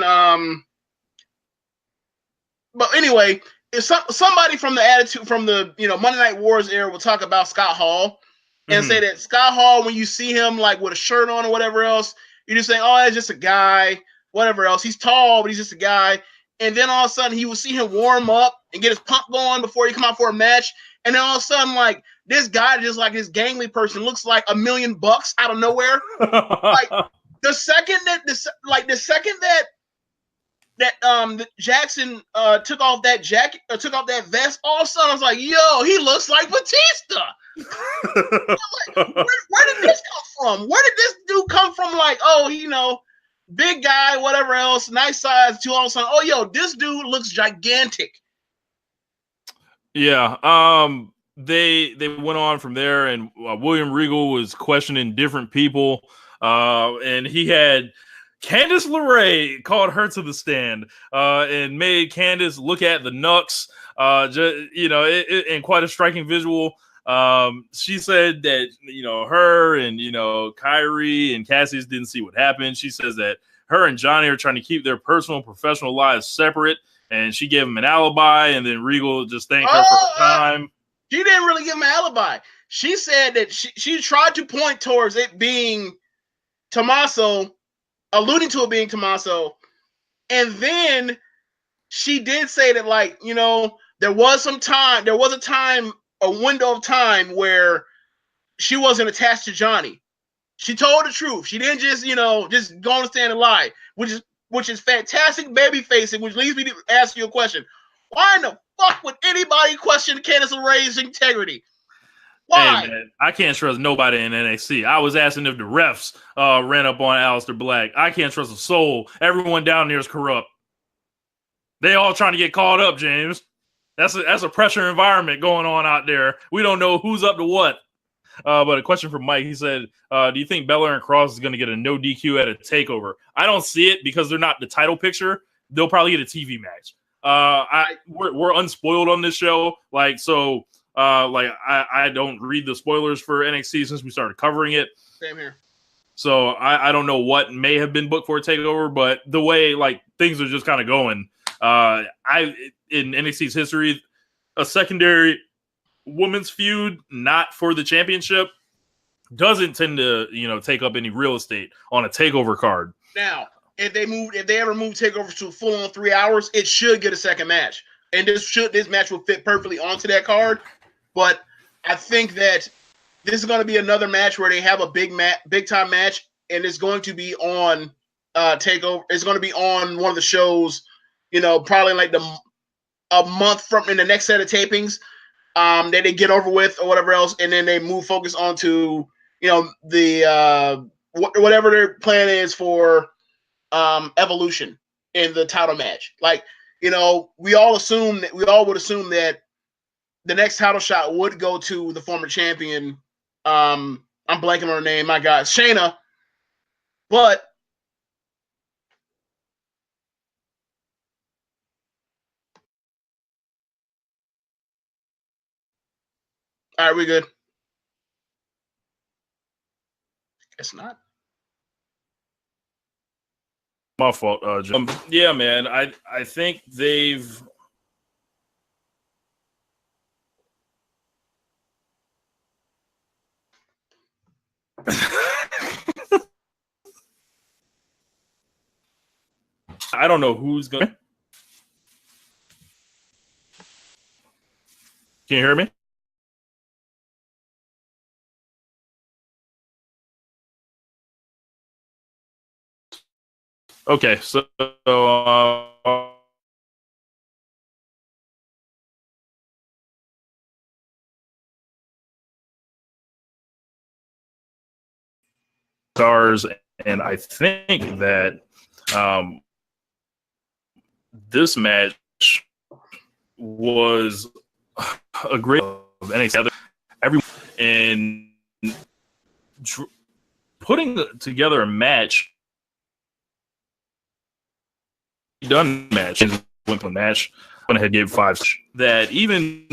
but anyway, if somebody from the Attitude from the Monday Night Wars era will talk about Scott Hall and say that Scott Hall, when you see him like with a shirt on or whatever else, you're just saying, oh, that's just a guy, whatever else. He's tall, but he's just a guy. And then all of a sudden, he will see him warm up and get his pump going before he come out for a match. And then all of a sudden, like this guy, just like this gangly person, looks like $1 million out of nowhere. Like the second that Jackson took off that jacket, took off that vest, all of a sudden I was like, yo, he looks like Batista. Like, where did this come from? Where did this dude come from? Like, oh, big guy, whatever else, nice size, to all of a sudden, oh, yo, this dude looks gigantic.
Yeah. They went on from there, and William Regal was questioning different people, and he had Candice LeRae called her to the stand and made Candice look at the Nux, in quite a striking visual. She said that, her and, Kyrie and Cassius didn't see what happened. She says that her and Johnny are trying to keep their personal and professional lives separate, and she gave him an alibi, and then Regal just thanked her for her time.
She didn't really give him an alibi. She said that she tried to point towards it being Tommaso, alluding to it being Tommaso, and then she did say that, like, there was a window of time where she wasn't attached to Johnny. She told the truth. She didn't just go on and stand and lie, which is fantastic baby facing, which leads me to ask you a question. Why in the fuck would anybody question Candice LeRae's integrity? Why?
Hey, man, I can't trust nobody in NXT. I was asking if the refs ran up on Aleister Black. I can't trust a soul. Everyone down there is corrupt. They all trying to get called up, James. That's a pressure environment going on out there. We don't know who's up to what. But a question from Mike. He said, do you think Belair and Cross is going to get a no DQ at a takeover? I don't see it because they're not the title picture. They'll probably get a TV match. We're unspoiled on this show. I don't read the spoilers for NXT since we started covering it.
Same here.
So I don't know what may have been booked for a takeover, but the way things are just kind of going, in NXT's history, a secondary women's feud not for the championship doesn't tend to take up any real estate on a takeover card.
Now, if they ever move takeovers to a full on 3 hours, it should get a second match, and this match will fit perfectly onto that card. But I think that this is going to be another match where they have a big time match, and it's going to be on takeover. It's going to be on one of the shows, probably like a month from in the next set of tapings. That they get over with or whatever else, and then they move focus onto the whatever their plan is for Evolution in the title match. We all would assume that the next title shot would go to the former champion. I'm blanking on her name. My God, Shayna. But all right, we good. It's not.
My fault, Jim. Yeah, man. I think they've. I don't know who's going. Can you hear me? Okay, so stars, and I think that this match was a great NXT everyone and putting together a match. Dunne match went to a match. Went ahead, gave 5 that even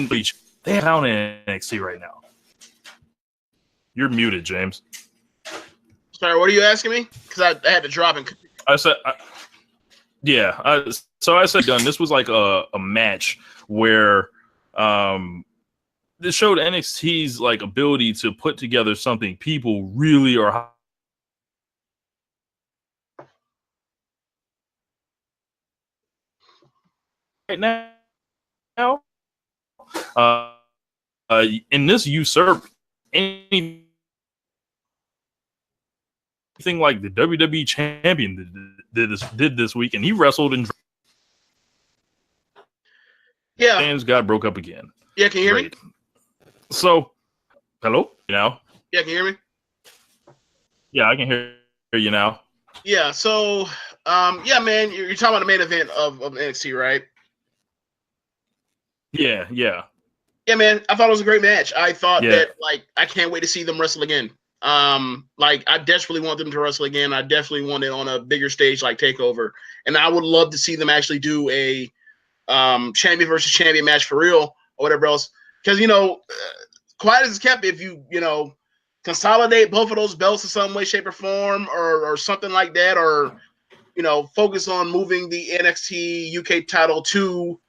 they have down in NXT right now. You're muted, James.
Sorry, what are you asking me? Because I had to drop and.
I said, so I said, Dunne. This was like a match where this showed NXT's like ability to put together something people really are right now. In this usurp anything like the WWE champion did this week, and he wrestled and James got broke up again.
Yeah, can you hear me?
So, hello, you now?
Yeah, can you hear me?
Yeah, I can hear you now.
Yeah, so, yeah, man, you're talking about the main event of NXT, right?
Yeah.
Yeah, man, I thought it was a great match. I thought that, like, I can't wait to see them wrestle again. Like, I desperately want them to wrestle again. I definitely want it on a bigger stage like TakeOver. And I would love to see them actually do a champion versus champion match for real or whatever else. Because, quiet as it's kept, if you consolidate both of those belts in some way, shape, or form, or something like that, or focus on moving the NXT UK title to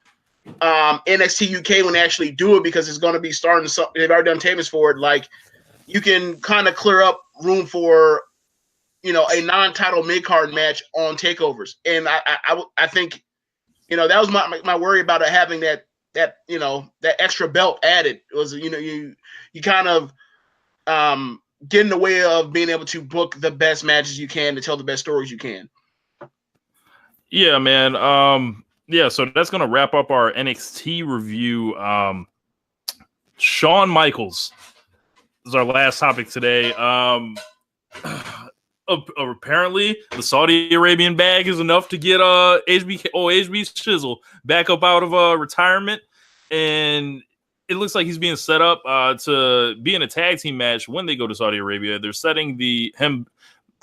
NXT UK when they actually do it, because it's going to be starting. They've already done tapings for it. Like, you can kind of clear up room for a non-title mid-card match on takeovers, and I think that was my worry about it, having that extra belt added. It was you kind of get in the way of being able to book the best matches you can to tell the best stories you can.
Yeah, man. Yeah, so that's gonna wrap up our NXT review. Shawn Michaels is our last topic today. Apparently, the Saudi Arabian bag is enough to get HB's Chisel back up out of retirement, and it looks like he's being set up to be in a tag team match when they go to Saudi Arabia. They're setting him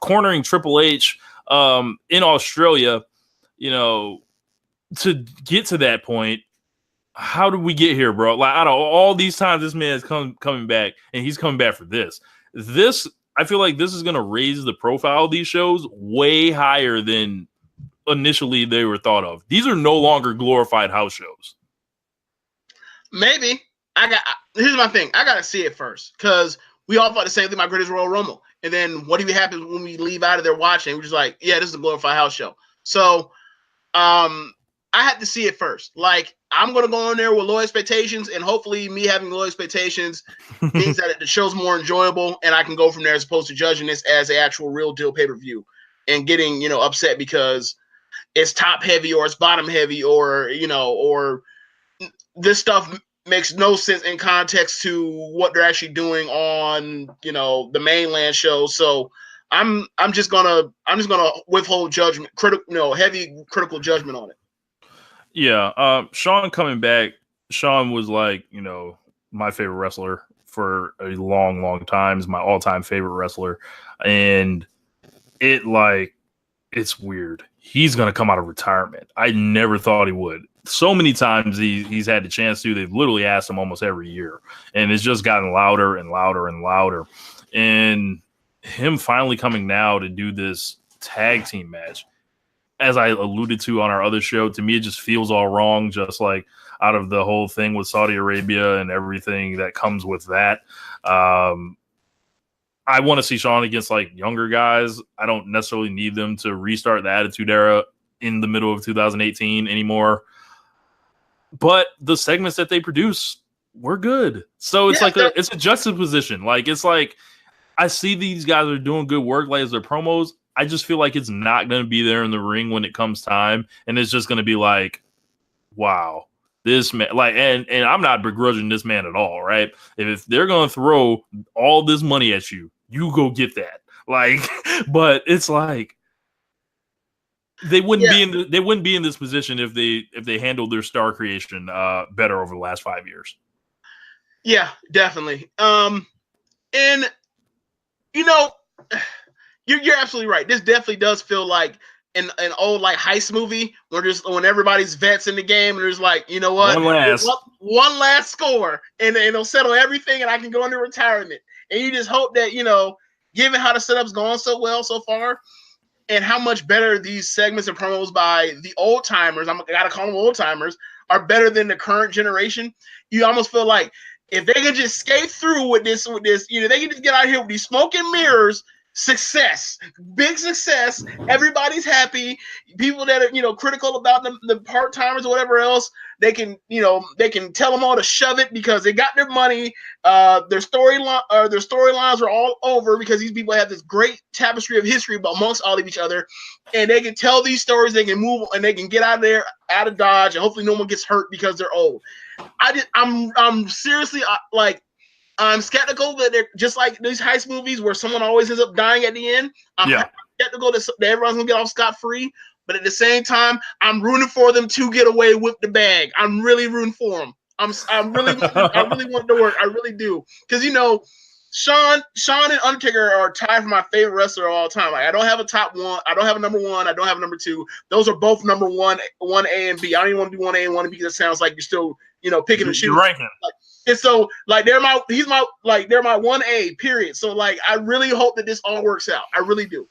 cornering Triple H in Australia. To get to that point. How did we get here, bro? Like, out of all these times this man is coming back, and he's coming back for this. I feel like this is going to raise the profile of these shows way higher than initially they were thought of. These are no longer glorified house shows.
Maybe. Here's my thing. I got to see it first, because we all thought the same thing about Greatest Royal Rumble. And then what even happens when we leave out of there watching? We're just like, yeah, this is a glorified house show. So, I had to see it first. Like, I'm going to go in there with low expectations, and hopefully me having low expectations means that the show's more enjoyable, and I can go from there, as opposed to judging this as an actual real deal pay-per-view and getting, upset because it's top heavy or it's bottom heavy, or this stuff makes no sense in context to what they're actually doing on, the mainland show. So I'm just gonna withhold judgment, heavy critical judgment on it.
Yeah, Shawn coming back. Shawn was like, my favorite wrestler for a long, long time. Is my all-time favorite wrestler, and it's weird. He's gonna come out of retirement. I never thought he would. So many times he's had the chance to. They've literally asked him almost every year, and it's just gotten louder and louder and louder. And him finally coming now to do this tag team match, as I alluded to on our other show, to me, it just feels all wrong, just like out of the whole thing with Saudi Arabia and everything that comes with that. I want to see Shawn against like younger guys. I don't necessarily need them to restart the Attitude Era in the middle of 2018 anymore. But the segments that they produce were good. So it's it's a juxtaposition. Like, it's like, I see these guys are doing good work, like as their promos. I just feel like it's not going to be there in the ring when it comes time, and it's just going to be like, wow, this man, like, and I'm not begrudging this man at all, right? If they're going to throw all this money at you, you go get that. Like, but it's like they wouldn't be in this position if they handled their star creation better over the last 5 years.
Yeah, definitely. And you know, you're absolutely right. This definitely does feel like an old like heist movie when everybody's vets in the game and there's like, you know what, one last score and it'll settle everything and I can go into retirement. And you just hope that, you know, given how the setup's gone so well so far and how much better these segments and promos by the old timers, I gotta call them old timers, are better than the current generation. You almost feel like if they can just skate through with this, you know, they can just get out here with these smoke and mirrors. Success, big success. Everybody's happy. People that are, you know, critical about the part timers or whatever else, they can, you know, they can tell them all to shove it because they got their money. Their storylines are all over because these people have this great tapestry of history amongst all of each other, and they can tell these stories. They can move and they can get out of there, out of Dodge, and hopefully no one gets hurt because they're old. I'm seriously like. I'm skeptical that they're just like these heist movies where someone always ends up dying at the end. I'm skeptical that everyone's gonna get off scot-free, but at the same time, I'm rooting for them to get away with the bag. I'm really rooting for them. I really want it to work. I really do, because you know, Shawn and Undertaker are tied for my favorite wrestler of all time. Like, I don't have a top one. I don't have a number one. I don't have a number two. Those are both number one A and B. I don't even want to do 1A and 1B because it sounds like you're still, you know, picking and choosing. Ranking. And so, like, they're my 1A, period. So, like, I really hope that this all works out. I really do.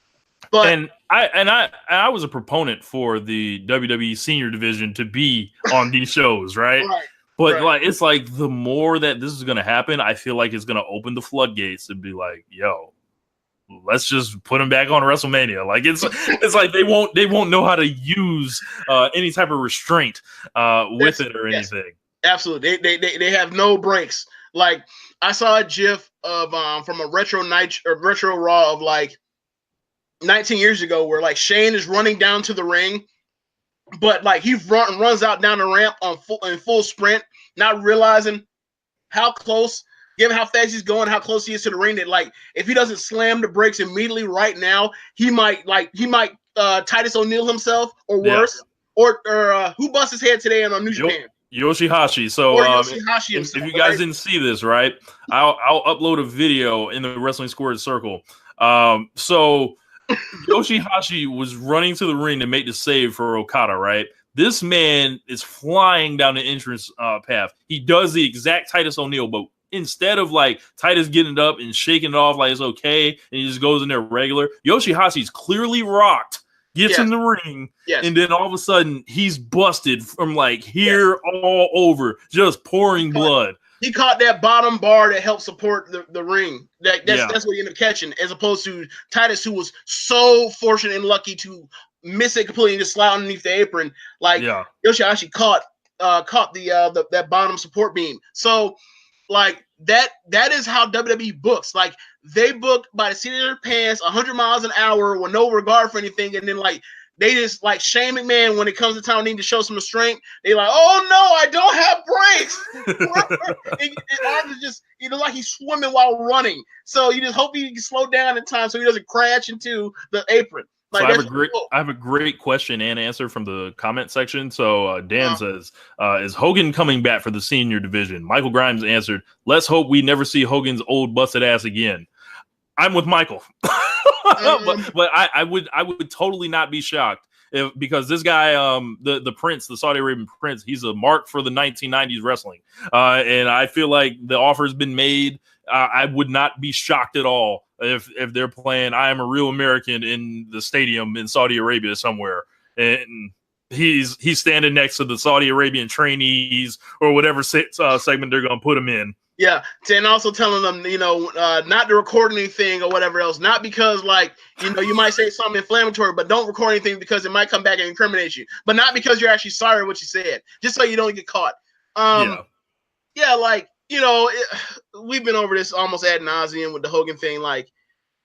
But
I was a proponent for the WWE senior division to be on these shows, right? Right. But like, it's like the more that this is going to happen, I feel like it's going to open the floodgates and be like, yo, let's just put them back on WrestleMania. Like, it's like they won't know how to use any type of restraint with it or anything.
Absolutely. They have no breaks. Like, I saw a GIF of from a retro Raw of like 19 years ago where like Shane is running down to the ring, but like he runs out down the ramp in full sprint, not realizing how close, given how fast he's going, how close he is to the ring, that like if he doesn't slam the brakes immediately right now, he might Titus O'Neil himself or worse. Or who bust his head today on New Japan?
Yoshihashi. So if you guys didn't see this, right, I'll upload a video in the Wrestling Squared Circle. So Yoshihashi was running to the ring to make the save for Okada, right? This man is flying down the entrance path. He does the exact Titus O'Neil, but instead of like Titus getting it up and shaking it off like it's okay, and he just goes in there regular, Yoshihashi's clearly rocked, gets in the ring, and then all of a sudden he's busted from like here all over, just pouring blood.
He caught that bottom bar that helped support the ring. That's what he ended up catching, as opposed to Titus, who was so fortunate and lucky to miss it completely and just slide underneath the apron. Like Yoshihashi caught that bottom support beam. So like that is how WWE books. Like, they book by the seat of their pants, 100 miles an hour with no regard for anything, and then like they just like Shane McMahon when it comes to time needing to show some restraint. They like, oh no, I don't have brakes. and arms is just, you know, like he's swimming while running. So you just hope he can slow down in time so he doesn't crash into the apron. Like,
so I have a great question and answer from the comment section. So Dan says, is Hogan coming back for the senior division? Michael Grimes answered, let's hope we never see Hogan's old busted ass again. I'm with Michael. but I would totally not be shocked because this guy, the Prince, the Saudi Arabian Prince, he's a mark for the 1990s wrestling. And I feel like the offer's been made. I would not be shocked at all if they're playing I Am a Real American in the stadium in Saudi Arabia somewhere, and he's standing next to the Saudi Arabian trainees or whatever segment they're going to put him in.
Yeah, and also telling them, you know, not to record anything or whatever else. Not because, like, you know, you might say something inflammatory, but don't record anything because it might come back and incriminate you. But not because you're actually sorry what you said, just so you don't get caught. Like, you know, we've been over this almost ad nauseum with the Hogan thing. Like,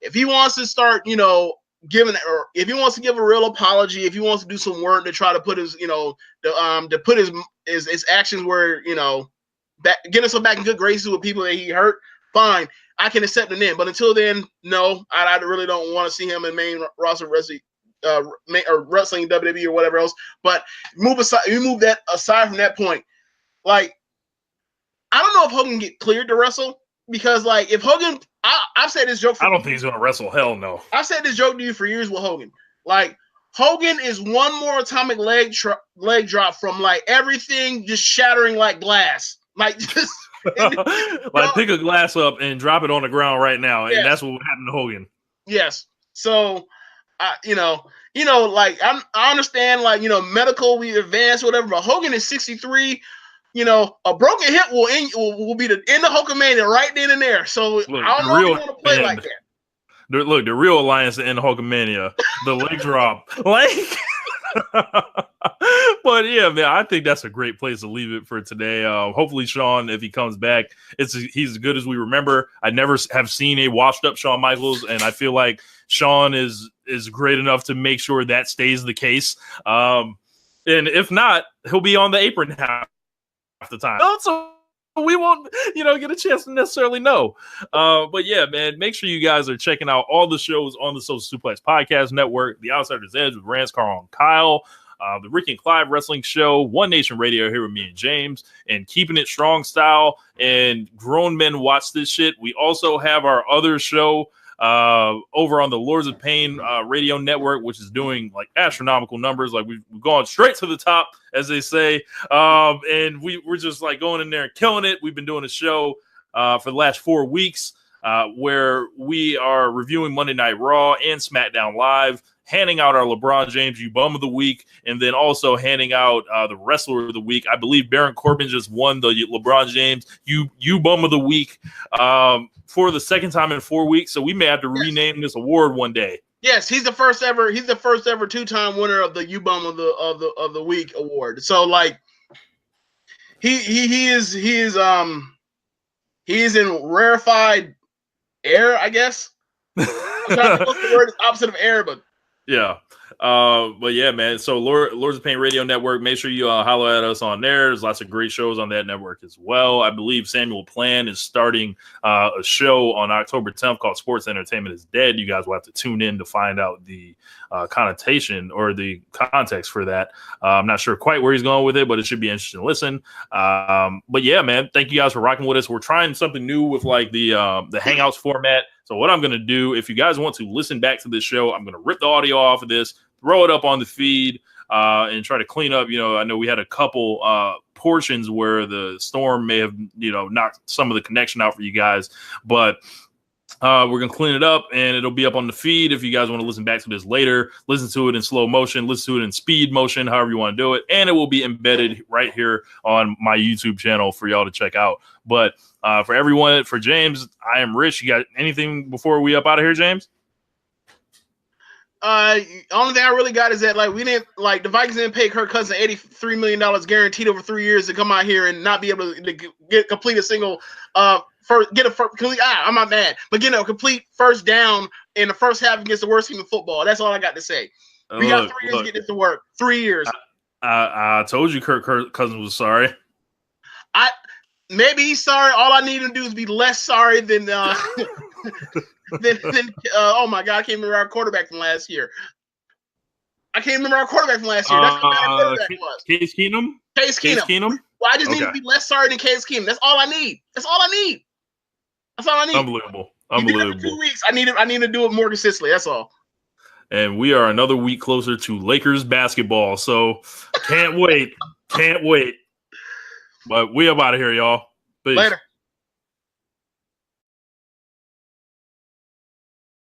if he wants to start, you know, giving, or if he wants to give a real apology, if he wants to do some work to try to put his, to put his actions where, get himself back in good graces with people that he hurt, fine, I can accept it then. But until then, no, I really don't want to see him in main roster wrestling, or wrestling WWE or whatever else. But move that aside from that point. Like, I don't know if Hogan get cleared to wrestle, because like if Hogan, I've said this joke.
I don't think he's gonna wrestle. Hell no.
I've said this joke to you for years with Hogan. Like, Hogan is one more atomic leg drop from like everything just shattering like glass. Like, just
like pick a glass up and drop it on the ground right now, and that's what happened to Hogan. Yes.
So, like I understand, like, medical, we advance, whatever, but Hogan is 63. A broken hip will be the end of Hulkamania right then and there. So look, I don't know if you want to play like that.
Look, the real alliance to end Hulkamania, the leg drop, like. But yeah, man, I think that's a great place to leave it for today. Hopefully, Shawn, if he comes back, he's as good as we remember. I never have seen a washed up Shawn Michaels, and I feel like Shawn is great enough to make sure that stays the case. And if not, he'll be on the apron half the time. So we won't, get a chance to necessarily know. But yeah, man, make sure you guys are checking out all the shows on the Social Suplex Podcast Network, The Outsider's Edge with Rance, Carl, and Kyle, the Rick and Clive Wrestling Show, One Nation Radio here with me and James, and Keeping It Strong Style, and Grown Men Watch This Shit. We also have our other show over on the Lords of Pain radio network, which is doing like astronomical numbers. Like we've gone straight to the top, as they say, and we're just like going in there and killing it. We've been doing a show for the last 4 weeks where we are reviewing Monday Night Raw and SmackDown Live, handing out our LeBron James You Bum of the Week, and then also handing out the Wrestler of the Week. I believe Baron Corbin just won the LeBron James You Bum of the Week for the second time in 4 weeks. So we may have to rename this award one day.
Yes, he's the first ever 2-time winner of the You Bum of the Week award. So like he is in rarefied air, I guess. I'm trying to look the word opposite of air, but
yeah. But yeah, man. So Lords of Pain Radio Network, make sure you holler at us on there. There's lots of great shows on that network as well. I believe Samuel Plan is starting a show on October 10th called Sports Entertainment is Dead. You guys will have to tune in to find out the connotation or the context for that. I'm not sure quite where he's going with it, but it should be interesting to listen. But yeah, man, thank you guys for rocking with us. We're trying something new with like the Hangouts format. So what I'm going to do, if you guys want to listen back to this show, I'm going to rip the audio off of this, throw it up on the feed, and try to clean up. I know we had a couple portions where the storm may have, knocked some of the connection out for you guys, but we're going to clean it up and it'll be up on the feed. If you guys want to listen back to this later, listen to it in slow motion, listen to it in speed motion, however you want to do it. And it will be embedded right here on my YouTube channel for y'all to check out. But for everyone, for James, I am Rich. You got anything before we up out of here, James?
Only thing I really got is that the Vikings didn't pay Kirk Cousins $83 million guaranteed over 3 years to come out here and not be able to complete a single I'm not mad, but get a complete first down in the first half against the worst team in football. That's all I got to say. We got 3 years to get this to work. 3 years.
I told you Kirk Cousins was sorry.
Maybe he's sorry. All I need him to do is be less sorry than oh my God, I can't remember our quarterback from last year. That's how bad our quarterback was.
Case Keenum?
Case Keenum. Well, I just need to be less sorry than Case Keenum. That's all I need.
Unbelievable.
He did it for 2 weeks. I need to do it more consistently. That's all.
And we are another week closer to Lakers basketball. So can't wait. But we up out of here, y'all. Peace.
Later.